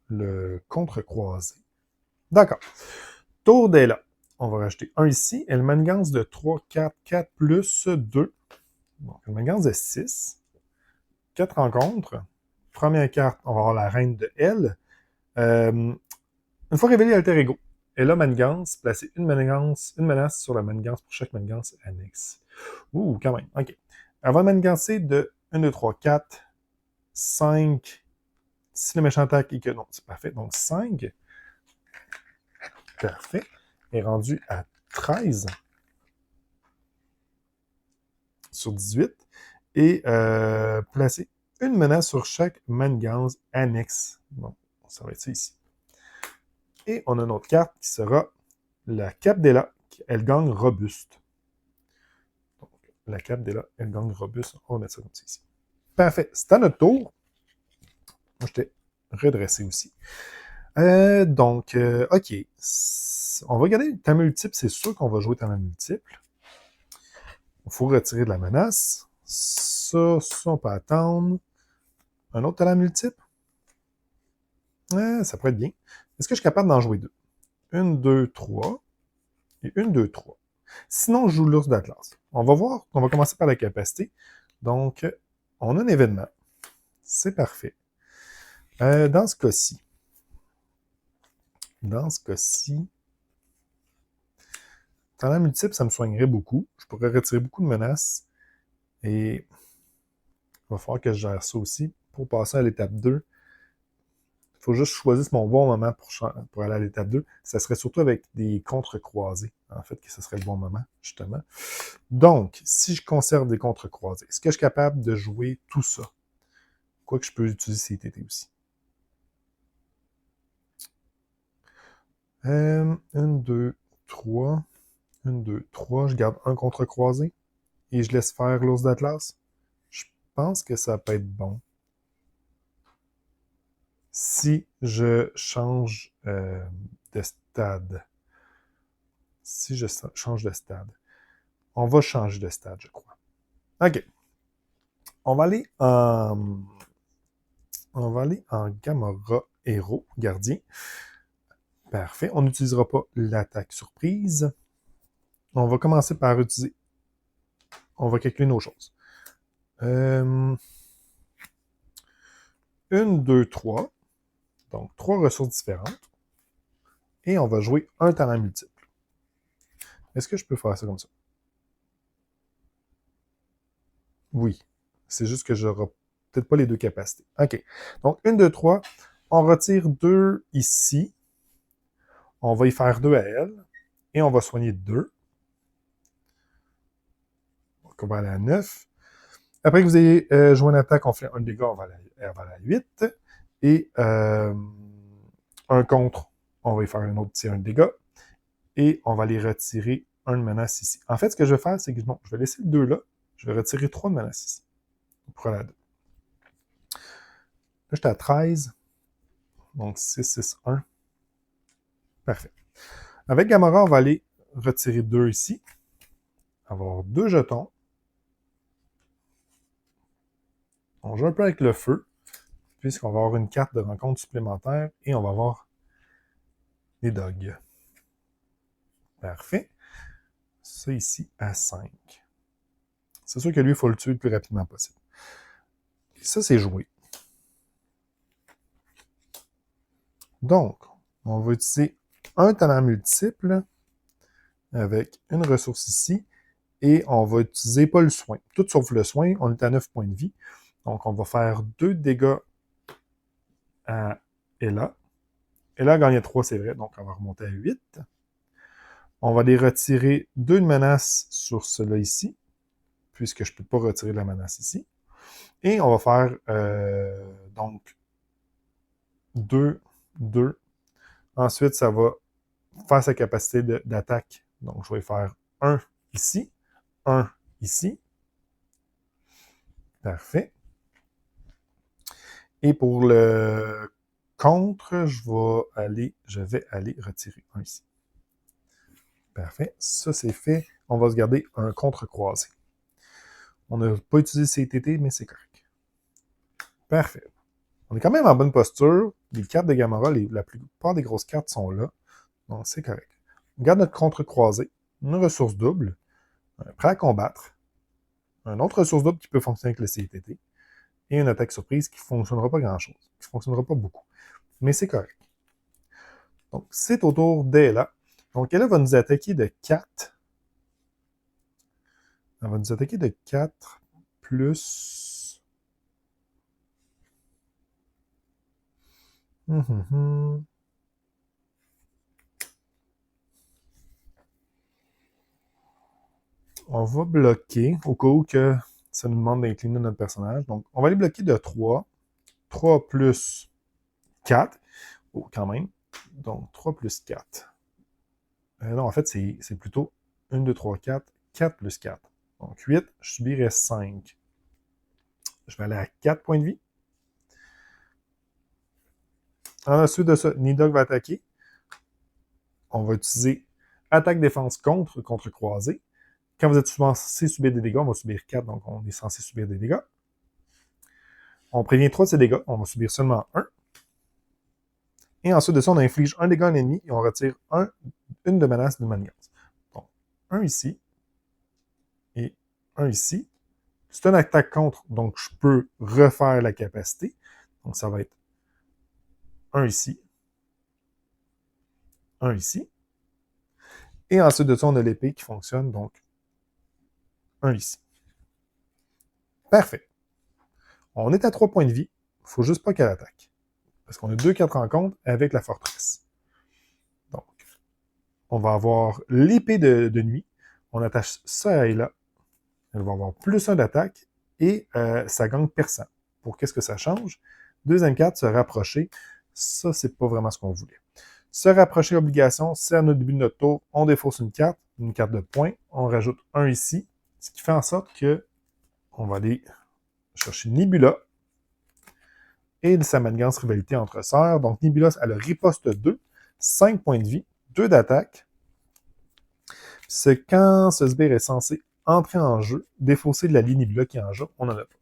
le contre-croisé. D'accord. Tour d'Ella. On va rajouter 1 ici. Elle manigance de 3, 4, 4 plus 2. Donc, elle manigance de 6. 4 rencontres. Première carte, on va avoir la reine de L. Une fois révélé Alter Ego, elle a manigance, placez une menace sur la manigance pour chaque manigance annexe. Ouh, quand même. OK. Elle va manigancer de 1, 2, 3, 4, 5. Si le méchant attaque et que non, c'est parfait. Donc 5. Parfait. Est rendu à 13 sur 18. Et placer une menace sur chaque manigance annexe. Bon, ça va être ça ici. Et on a une autre carte qui sera la cape d'Ella. Elle gagne robuste. Donc, la cape d'Ella, elle gagne robuste. On va mettre ça comme ça ici. Parfait. C'est à notre tour. Moi, je t'ai redressé aussi. Donc, OK. On va regarder le talent multiple. C'est sûr qu'on va jouer talent multiple. Il faut retirer de la menace. Ça, on peut attendre. Un autre talent multiple? Ça pourrait être bien. Est-ce que je suis capable d'en jouer 2? 1, 2, 3. Et 1, 2, 3. Sinon, je joue l'ours d'Atlas. On va voir. On va commencer par la capacité. Donc, on a un événement. C'est parfait. Dans ce cas-ci, talent multiple, ça me soignerait beaucoup. Je pourrais retirer beaucoup de menaces. Et il va falloir que je gère ça aussi. Pour passer à l'étape 2, il faut juste choisir mon bon moment pour aller à l'étape 2. Ça serait surtout avec des contre-croisés, en fait, que ce serait le bon moment, justement. Donc, si je conserve des contre-croisés, est-ce que je suis capable de jouer tout ça? Quoique je peux utiliser CTT aussi. 1, 2, 3. 1, 2, 3. Je garde un contre-croisé. Et je laisse faire l'ours d'Atlas. Je pense que ça peut être bon. Si je change de stade. Si je change de stade. On va changer de stade, je crois. OK. On va aller en Gamora héros, gardien. Parfait. On n'utilisera pas l'attaque surprise. On va commencer par utiliser. On va calculer nos choses. 1, 2, 3. Donc, 3 ressources différentes. Et on va jouer un talent multiple. Est-ce que je peux faire ça comme ça? Oui. C'est juste que je n'aurai peut-être pas les deux capacités. OK. Donc, 1, 2, 3. On retire 2 ici. On va y faire 2 à elle. Et on va soigner 2. Donc, on va aller à 9. Après que vous ayez joué une attaque, on fait un dégât, on va aller à 8. Et un contre, on va y faire un autre petit un dégât. Et on va aller retirer un de menace ici. En fait, ce que je vais faire, c'est que bon, je vais laisser le 2 là. Je vais retirer 3 de menace ici. Pour aller à 2. Là, j'étais à 13. Donc 6, 6, 1. Parfait. Avec Gamora, on va aller retirer 2 ici. Avoir 2 jetons. On joue un peu avec le feu, puisqu'on va avoir une carte de rencontre supplémentaire et on va avoir les dogs. Parfait. Ça ici à 5. C'est sûr que lui, il faut le tuer le plus rapidement possible. Et ça, c'est joué. Donc, on va utiliser un talent multiple avec une ressource ici et on va utiliser pas le soin. Tout sauf le soin, on est à 9 points de vie. Donc, on va faire 2 dégâts à Ella. Ella a gagné 3, c'est vrai, donc on va remonter à 8. On va aller retirer 2 de menace sur cela ici, puisque je ne peux pas retirer de la menace ici. Et on va faire donc 2, 2. Ensuite, ça va faire sa capacité d'attaque. Donc, je vais faire 1 ici, 1 ici. Parfait. Et pour le contre, je vais aller retirer 1 ici. Parfait. Ça, c'est fait. On va se garder un contre croisé. On n'a pas utilisé CTT, mais c'est correct. Parfait. On est quand même en bonne posture. Les cartes de Gamora, la plupart des grosses cartes sont là. Donc, c'est correct. On garde notre contre croisé. Une ressource double. Prêt à combattre. Une autre ressource double qui peut fonctionner avec le CTT. Et une attaque surprise qui ne fonctionnera pas grand-chose. Qui ne fonctionnera pas beaucoup. Mais c'est correct. Donc, c'est au tour d'Ella. Donc, Ella va nous attaquer de 4. Elle va nous attaquer de 4 plus... On va bloquer au cas où que ça nous demande d'incliner notre personnage. Donc, on va aller bloquer de 3. 3 plus 4. Oh, quand même. Donc, 3 plus 4. Non, en fait, c'est plutôt 1, 2, 3, 4. 4 plus 4. Donc, 8. Je subirais 5. Je vais aller à 4 points de vie. Ensuite de ça, Nidog va attaquer. On va utiliser attaque-défense contre croisé. Quand vous êtes censé subir des dégâts, on va subir 4, donc on est censé subir des dégâts. On prévient 3 de ces dégâts, on va subir seulement 1. Et ensuite de ça, on inflige un dégât à l'ennemi et on retire une de menace de manigance. Donc, 1 ici et 1 ici. C'est une attaque contre, donc je peux refaire la capacité. Donc, ça va être 1 ici, 1 ici. Et ensuite de ça, on a l'épée qui fonctionne, donc 1 ici. Parfait. On est à 3 points de vie. Il ne faut juste pas qu'elle attaque. Parce qu'on a 2 cartes en compte avec la forteresse. Donc, on va avoir l'épée de nuit. On attache ça à Ella. Elle va avoir plus 1 d'attaque. Et ça gagne perçant. Pour qu'est-ce que ça change? Deuxième carte, se rapprocher. Ça, c'est pas vraiment ce qu'on voulait. Se rapprocher obligation, c'est à notre début de notre tour. On défausse une carte de points. On rajoute 1 ici. Ce qui fait en sorte que on va aller chercher Nebula et sa manigance rivalité entre sœurs. Donc, Nebula, elle a riposte 2, 5 points de vie, 2 d'attaque. C'est quand ce sbire est censé entrer en jeu, défausser de la ligne Nebula qui est en jeu, on n'en a pas.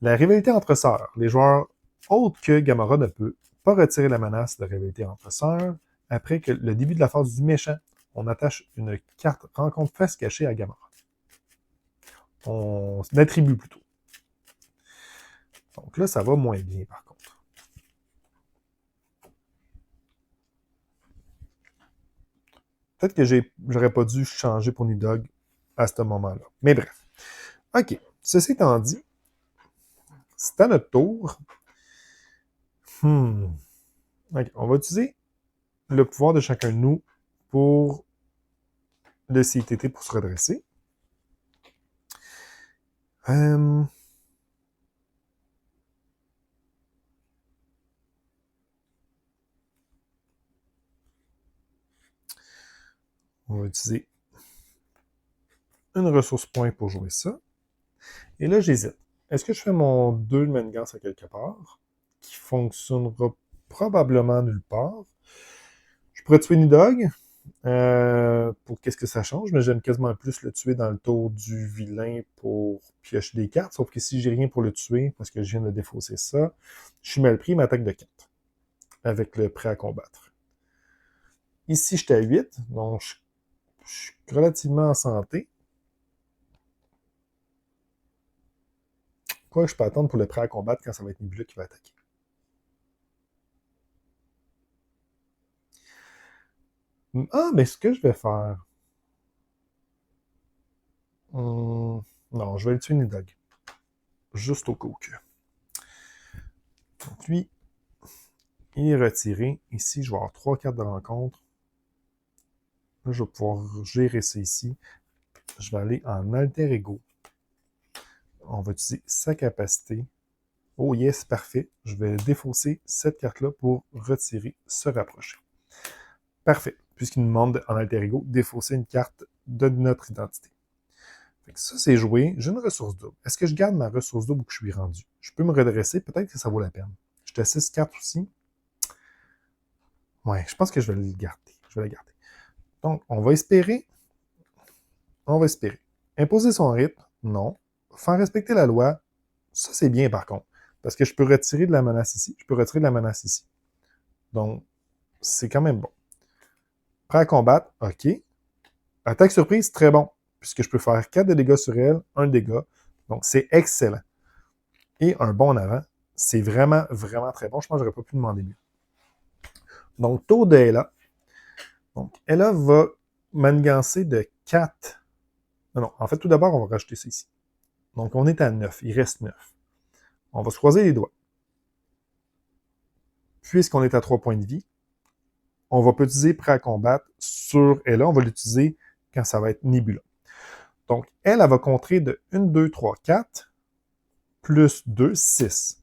La rivalité entre sœurs. Les joueurs autres que Gamora ne peut pas retirer la menace de rivalité entre sœurs après que le début de la phase du méchant. on attache une carte rencontre face cachée à Gamora. On l'attribue plutôt. Donc là, ça va moins bien, par contre. Peut-être que j'aurais pas dû changer pour Nidog à ce moment-là. Mais bref. OK. Ceci étant dit, c'est à notre tour. OK. On va utiliser le pouvoir de chacun de nous pour le CTT pour se redresser. On va utiliser une ressource point pour jouer ça. Et là, j'hésite. Est-ce que je fais mon 2 de manigance à quelque part, qui fonctionnera probablement nulle part? Je pourrais tuer Nidog, pour qu'est-ce que ça change, mais j'aime quasiment plus le tuer dans le tour du vilain pour piocher des cartes, sauf que si j'ai rien pour le tuer, parce que je viens de défausser ça, je suis mal pris, il m'attaque de 4, avec le prêt à combattre. Ici, j'étais à 8, donc je suis relativement en santé. Quoi, je peux attendre pour le prêt à combattre quand ça va être Nebula qui va attaquer. Ah, mais ce que je vais faire... non, je vais le tuer Nidog. Juste au cas où. Donc lui, il est retiré. Ici, je vais avoir 3 cartes de rencontre. Là, je vais pouvoir gérer ça ici. Je vais aller en alter ego. On va utiliser sa capacité. Oh yes, parfait. Je vais défausser cette carte-là pour retirer, se rapprocher. Parfait. Puisqu'il nous demande en alter ego défausser une carte de notre identité. Fait que ça, c'est joué. J'ai une ressource double. Est-ce que je garde ma ressource double ou que je suis rendu? Je peux me redresser. Peut-être que ça vaut la peine. J'étais à 6 cartes aussi. Ouais, je pense que je vais le garder. Je vais la garder. Donc, on va espérer. On va espérer. Imposer son rythme, non. Faire respecter la loi, ça c'est bien par contre. Parce que je peux retirer de la menace ici, je peux retirer de la menace ici. Donc, c'est quand même bon. Prêt à combattre, OK. Attaque surprise, très bon. Puisque je peux faire 4 de dégâts sur elle, 1 dégât. Donc, c'est excellent. Et un bon en avant, c'est vraiment, vraiment très bon. Je pense que j'aurais pas pu demander mieux. Donc, tour de Ella. Donc, Ella va manigancer de 4. Non, en fait, tout d'abord, on va rajouter ça ici. Donc, on est à 9. Il reste 9. On va se croiser les doigts. Puisqu'on est à 3 points de vie, on va pas utiliser prêt à combattre sur Ella. On va l'utiliser quand ça va être Nebula. Donc, elle va contrer de 1, 2, 3, 4, plus 2, 6.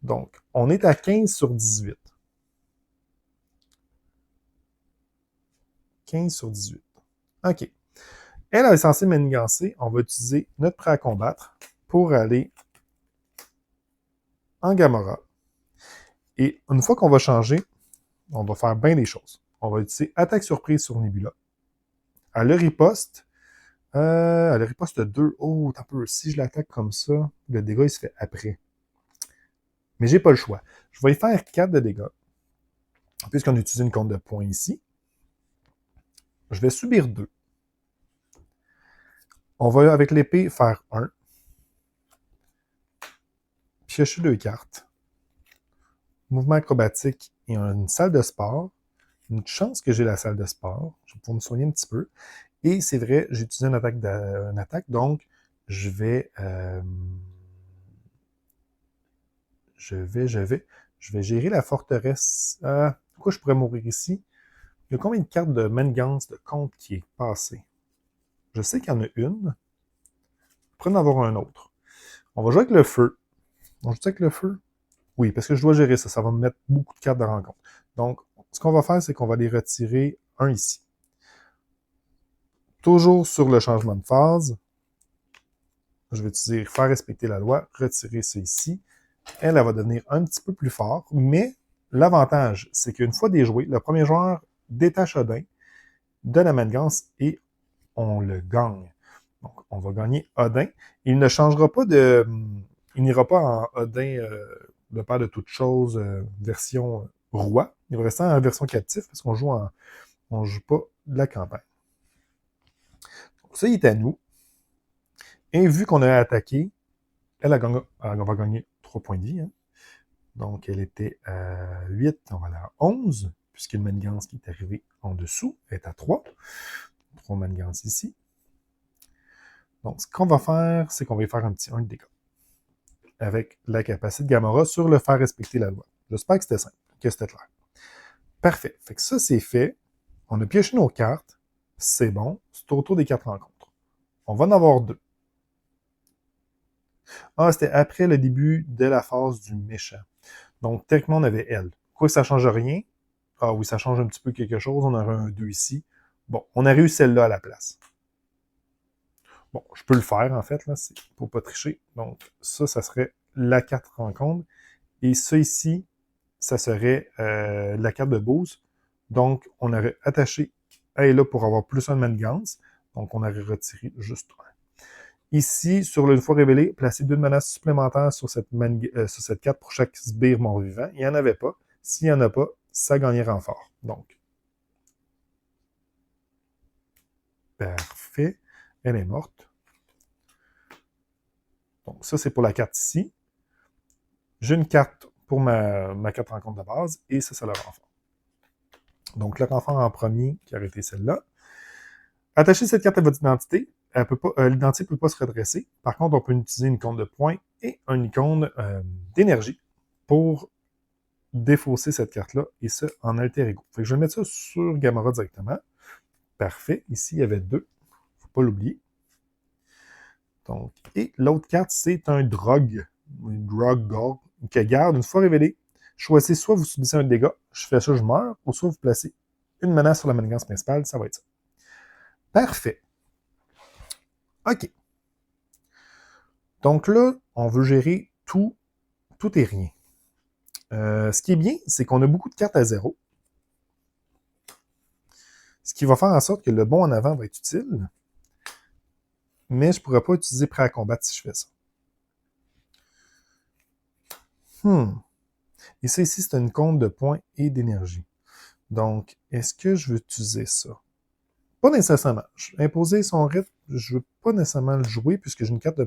Donc, on est à 15 sur 18. 15 sur 18. OK. Elle est censée manigancer. On va utiliser notre prêt à combattre pour aller en Gamora. Et une fois qu'on va changer, on va faire bien des choses. On va utiliser attaque surprise sur Nebula. À le riposte, 2. Oh, t'as peu. Si je l'attaque comme ça, le dégât, il se fait après. Mais j'ai pas le choix. Je vais y faire 4 de dégâts. Puisqu'on utilise une compte de points ici. Je vais subir 2. On va, avec l'épée, faire 1. Piocher 2 cartes. Mouvement acrobatique et une salle de sport. Une chance que j'ai la salle de sport. Je vais pouvoir me soigner un petit peu. Et c'est vrai, j'ai utilisé une attaque, donc je vais gérer la forteresse. Pourquoi je pourrais mourir ici? Il y a combien de cartes de manigance de compte qui est passé? Je sais qu'il y en a une. Je pourrais en avoir un autre. On va jouer avec le feu. On joue avec le feu? Oui, parce que je dois gérer ça. Ça va me mettre beaucoup de cartes de rencontre. Donc, ce qu'on va faire, c'est qu'on va les retirer un ici. Toujours sur le changement de phase. Je vais utiliser faire respecter la loi, retirer ça ici. Elle va devenir un petit peu plus fort, mais l'avantage, c'est qu'une fois déjoué, le premier joueur détache Odin, donne la manigance et on le gagne. Donc, on va gagner Odin. Il ne changera pas de... Il n'ira pas en Odin, le père de toutes choses, version roi. Il va rester en version captif parce qu'on joue pas de la campagne. Ça, il est à nous. Et vu qu'on a attaqué, elle va gagner 3 points de vie. Hein. Donc, elle était à 8, on va aller à 11, puisqu'il y a une manigance qui est arrivée en dessous. Elle est à 3. 3 manigances ici. Donc, ce qu'on va faire, c'est qu'on va y faire un petit 1 de dégâts. Avec la capacité de Gamora sur le faire respecter la loi. J'espère que c'était simple, que c'était clair. Parfait. Fait que ça, c'est fait. On a pioché nos cartes. C'est bon. C'est au tour des 4 rencontres. On va en avoir 2. Ah, c'était après le début de la phase du méchant. Donc, techniquement, on avait elle. Quoi, ça change rien? Ah oui, ça change un petit peu quelque chose. On aurait un 2 ici. Bon, on a eu celle-là à la place. Bon, je peux le faire, en fait, là, c'est pour pas tricher. Donc, ça serait la carte rencontre. Et ça ici, ça serait la carte de Bose. Donc, on aurait attaché elle là pour avoir plus un de manigance. Donc, on aurait retiré juste un. Ici, sur une fois révélé, placez 2 menaces supplémentaires sur cette carte pour chaque sbire mort-vivant. Il n'y en avait pas. S'il n'y en a pas, ça gagnait renfort. Donc, parfait. Elle est morte. Donc, ça, c'est pour la carte ici. J'ai une carte pour ma carte rencontre de base, et ça, c'est le renfort. Donc, le renfort en premier, qui aurait été celle-là. Attachez cette carte à votre identité. L'identité ne peut pas se redresser. Par contre, on peut utiliser une icône de points et une icône d'énergie pour défausser cette carte-là, et ça en alter ego. Fait que je vais mettre ça sur Gamora directement. Parfait. Ici, il y avait 2. Il ne faut pas l'oublier. Donc, et l'autre carte, c'est un Drog. Un Drog Gore, qui garde une fois révélé. Choisissez soit vous subissez un dégât, je fais ça, je meurs, ou soit vous placez une menace sur la manigance principale, ça va être ça. Parfait. OK. Donc là, on veut gérer tout et rien. Ce qui est bien, c'est qu'on a beaucoup de cartes à 0. Ce qui va faire en sorte que le bond en avant va être utile. Mais je ne pourrais pas utiliser prêt à combattre si je fais ça. Et ça ici, c'est une compte de points et d'énergie. Donc, est-ce que je veux utiliser ça? Pas nécessairement. Imposer son rythme, je ne veux pas nécessairement le jouer puisque j'ai une carte de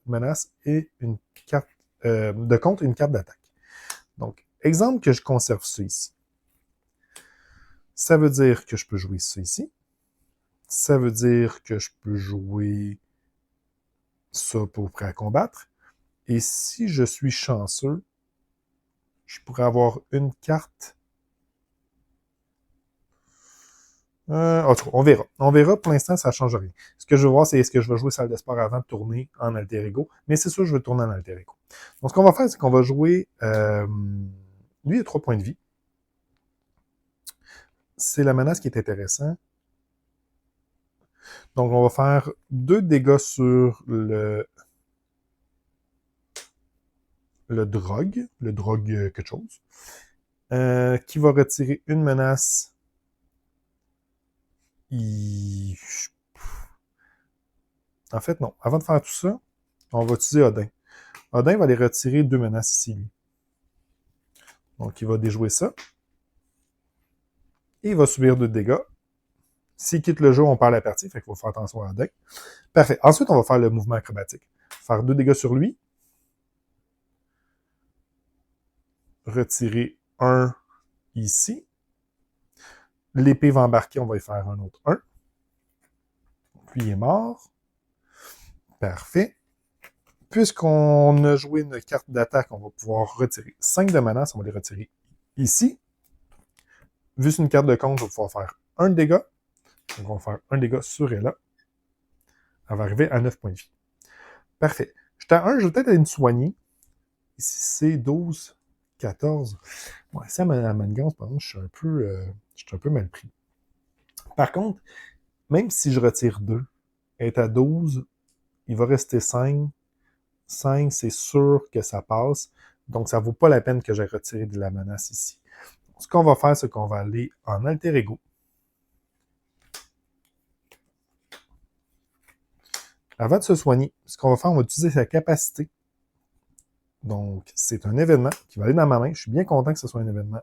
menace et une carte de compte et une carte d'attaque. Donc, exemple que je conserve ça ici. Ça veut dire que je peux jouer ça ici. Ça veut dire que je peux jouer ça pour prêt à combattre. Et si je suis chanceux, je pourrais avoir une carte. En tout cas, on verra. On verra. Pour l'instant, ça ne change rien. Ce que je veux voir, c'est est-ce que je vais jouer salle de sport avant de tourner en alter ego. Mais c'est sûr, je vais tourner en alter ego. Donc, ce qu'on va faire, c'est qu'on va jouer... lui, il a 3 points de vie. C'est la menace qui est intéressante. Donc, on va faire 2 dégâts sur le drogue quelque chose, qui va retirer une menace. En fait, non. Avant de faire tout ça, on va utiliser Odin. Odin va aller retirer 2 menaces ici, lui. Donc, il va déjouer ça. Et il va subir 2 dégâts. S'il quitte le jeu, on perd la partie, fait qu'il faut faire attention à Odin. Parfait. Ensuite, on va faire le mouvement acrobatique. Faire 2 dégâts sur lui. Retirer 1 ici. L'épée va embarquer, on va y faire un autre 1. Donc, lui est mort. Parfait. Puisqu'on a joué une carte d'attaque, on va pouvoir retirer 5 de menaces. On va les retirer ici. Vu que c'est une carte de compte, on va pouvoir faire 1 dégât. Donc, on va faire 1 dégât sur elle là. Elle va arriver à 9 points de vie. Parfait. J'étais à 1, je vais peut-être aller me soigner. Ici, c'est 12, 14. Ouais, ça, ma manigance, par contre, je suis un peu mal pris. Par contre, même si je retire 2, elle est à 12, il va rester 5. 5, c'est sûr que ça passe. Donc, ça ne vaut pas la peine que j'aie retiré de la menace ici. Ce qu'on va faire, c'est qu'on va aller en alter ego. Avant de se soigner, ce qu'on va faire, on va utiliser sa capacité. Donc, c'est un événement qui va aller dans ma main. Je suis bien content que ce soit un événement,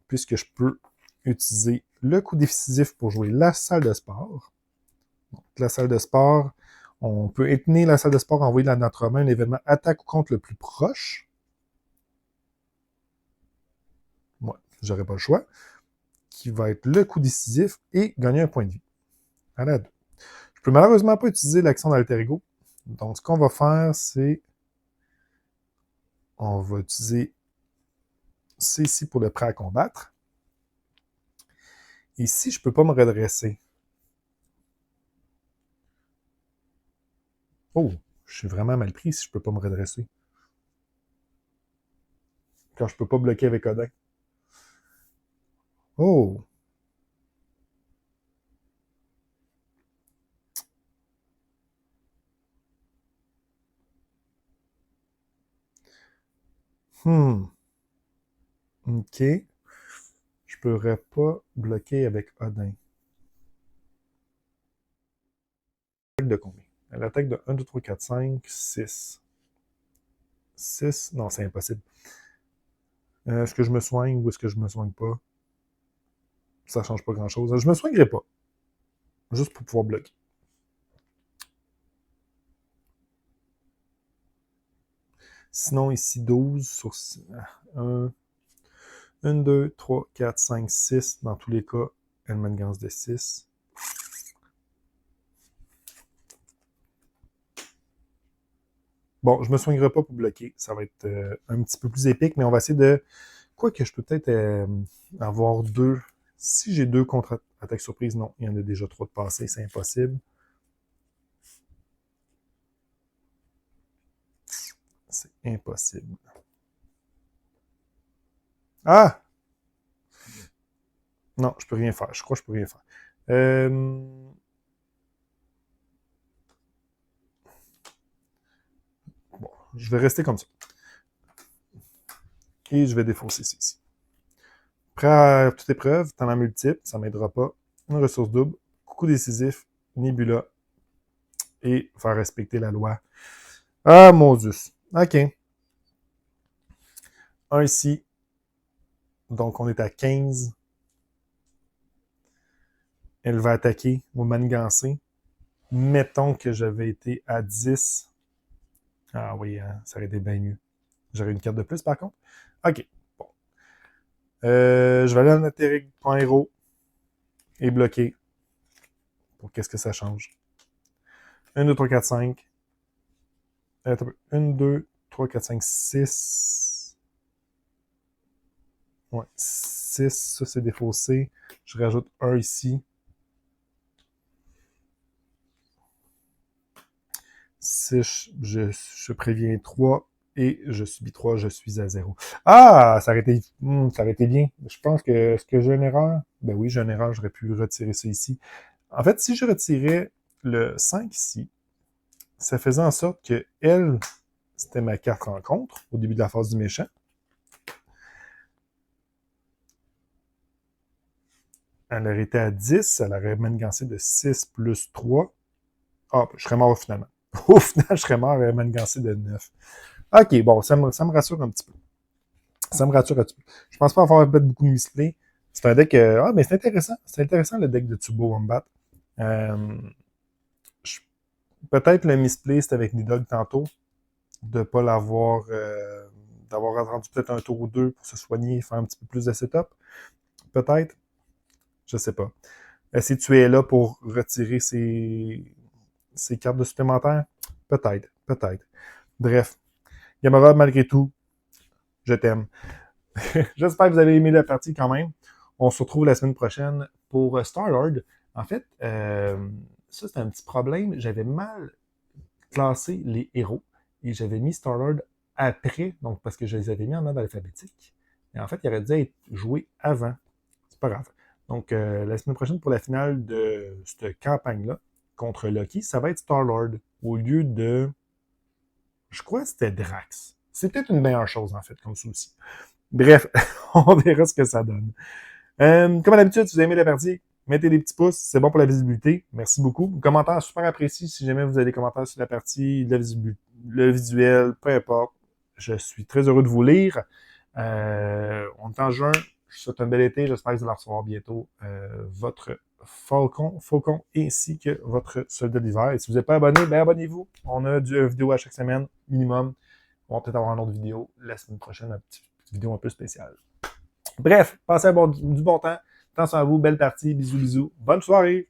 puisque je peux utiliser le coup décisif pour jouer la salle de sport. Donc, la salle de sport. On peut éteindre la salle de sport, envoyer à notre main un événement attaque ou contre le plus proche. Moi, j'aurais pas le choix. Qui va être le coup décisif et gagner un point de vie. À la 2. Je peux malheureusement pas utiliser l'action d'Alter Ego. Donc, ce qu'on va faire, c'est... On va utiliser C ici pour le prêt à combattre. Ici, je peux pas me redresser. Oh, je suis vraiment mal pris si je peux pas me redresser. Quand je peux pas bloquer avec Odin. Oh! OK. Je pourrais pas bloquer avec Odin. Attaque de combien? Elle attaque de 1, 2, 3, 4, 5, 6. 6? Non, c'est impossible. Est-ce que je me soigne ou est-ce que je me soigne pas? Ça change pas grand-chose. Je me soignerai pas. Juste pour pouvoir bloquer. Sinon, ici, 12 sur 1, 2, 3, 4, 5, 6. Dans tous les cas, elle manigance de 6. Bon, je me soignerai pas pour bloquer. Ça va être un petit peu plus épique, mais on va essayer de... Quoique, je peux peut-être avoir 2. Si j'ai 2 contre-attaques surprises, non. Il y en a déjà 3 de passé, c'est impossible. C'est impossible. Ah! Non, je peux rien faire. Je crois que je peux rien faire. Bon, je vais rester comme ça. Et je vais défausser ça ici. Prêt à toute épreuve, talent multiple, ça m'aidera pas. Une ressource double, coucou décisif, Nebula, et faire respecter la loi. Ah, mon Dieu. OK. Un ici. Donc, on est à 15. Elle va attaquer ou manigancer. Mettons que j'avais été à 10. Ah oui, hein, ça aurait été bien mieux. J'aurais une carte de plus, par contre. OK. Bon. Je vais aller en atterrir.héros et bloquer. Pour qu'est-ce que ça change? 1, 2, 3, 4, 5. 1, 2, 3, 4, 5, 6. Ouais, 6. Ça, c'est défaussé. Je rajoute 1 ici. 6, je préviens 3 et je subis 3, je suis à 0. Ah, ça aurait été bien. Je pense que est-ce que j'ai une erreur? Ben oui, j'ai une erreur, j'aurais pu retirer ça ici. En fait, si je retirais le 5 ici, ça faisait en sorte que elle, c'était ma carte rencontre au début de la phase du méchant. Elle aurait été à 10, elle aurait manigancé de 6 plus 3. Ah, je serais mort finalement. Au final, je serais mort, elle aurait manigancé de 9. OK, bon, ça me rassure un petit peu. Ça me rassure un petit peu. Je pense pas avoir fait beaucoup de misplay. C'est un deck... ah, mais c'est intéressant. C'est intéressant, le deck de Turbo Wombat. Peut-être le misplay, c'était avec Nidog tantôt, de pas l'avoir... d'avoir attendu peut-être un tour ou deux pour se soigner, faire un petit peu plus de setup. Peut-être. Je sais pas. Est-ce que tu es là pour retirer ces cartes de supplémentaires? Peut-être. Peut-être. Bref. Gamora, malgré tout, je t'aime. J'espère que vous avez aimé la partie quand même. On se retrouve la semaine prochaine pour Star-Lord. En fait, ça c'est un petit problème. J'avais mal classé les héros et j'avais mis Star-Lord après, donc parce que je les avais mis en ordre alphabétique. Et en fait, il aurait dû être joué avant. C'est pas grave. Donc, la semaine prochaine pour la finale de cette campagne-là contre Loki, ça va être Star-Lord au lieu de... Je crois que c'était Drax. C'est peut-être une meilleure chose, en fait, comme souci. Bref, on verra ce que ça donne. Comme d'habitude, si vous aimez la partie, mettez des petits pouces, c'est bon pour la visibilité. Merci beaucoup. Commentaires super appréciés si jamais vous avez des commentaires sur la partie, le visuel, peu importe. Je suis très heureux de vous lire. On est en juin. Je vous souhaite un bel été. J'espère que vous allez recevoir bientôt votre Faucon ainsi que votre soldat d'hiver. Et si vous n'êtes pas abonné, ben abonnez-vous. On a une vidéo à chaque semaine, minimum. On va peut-être avoir une autre vidéo la semaine prochaine, une petite vidéo un peu spéciale. Bref, passez du bon temps. Attention à vous, belle partie, bisous, bisous. Bonne soirée!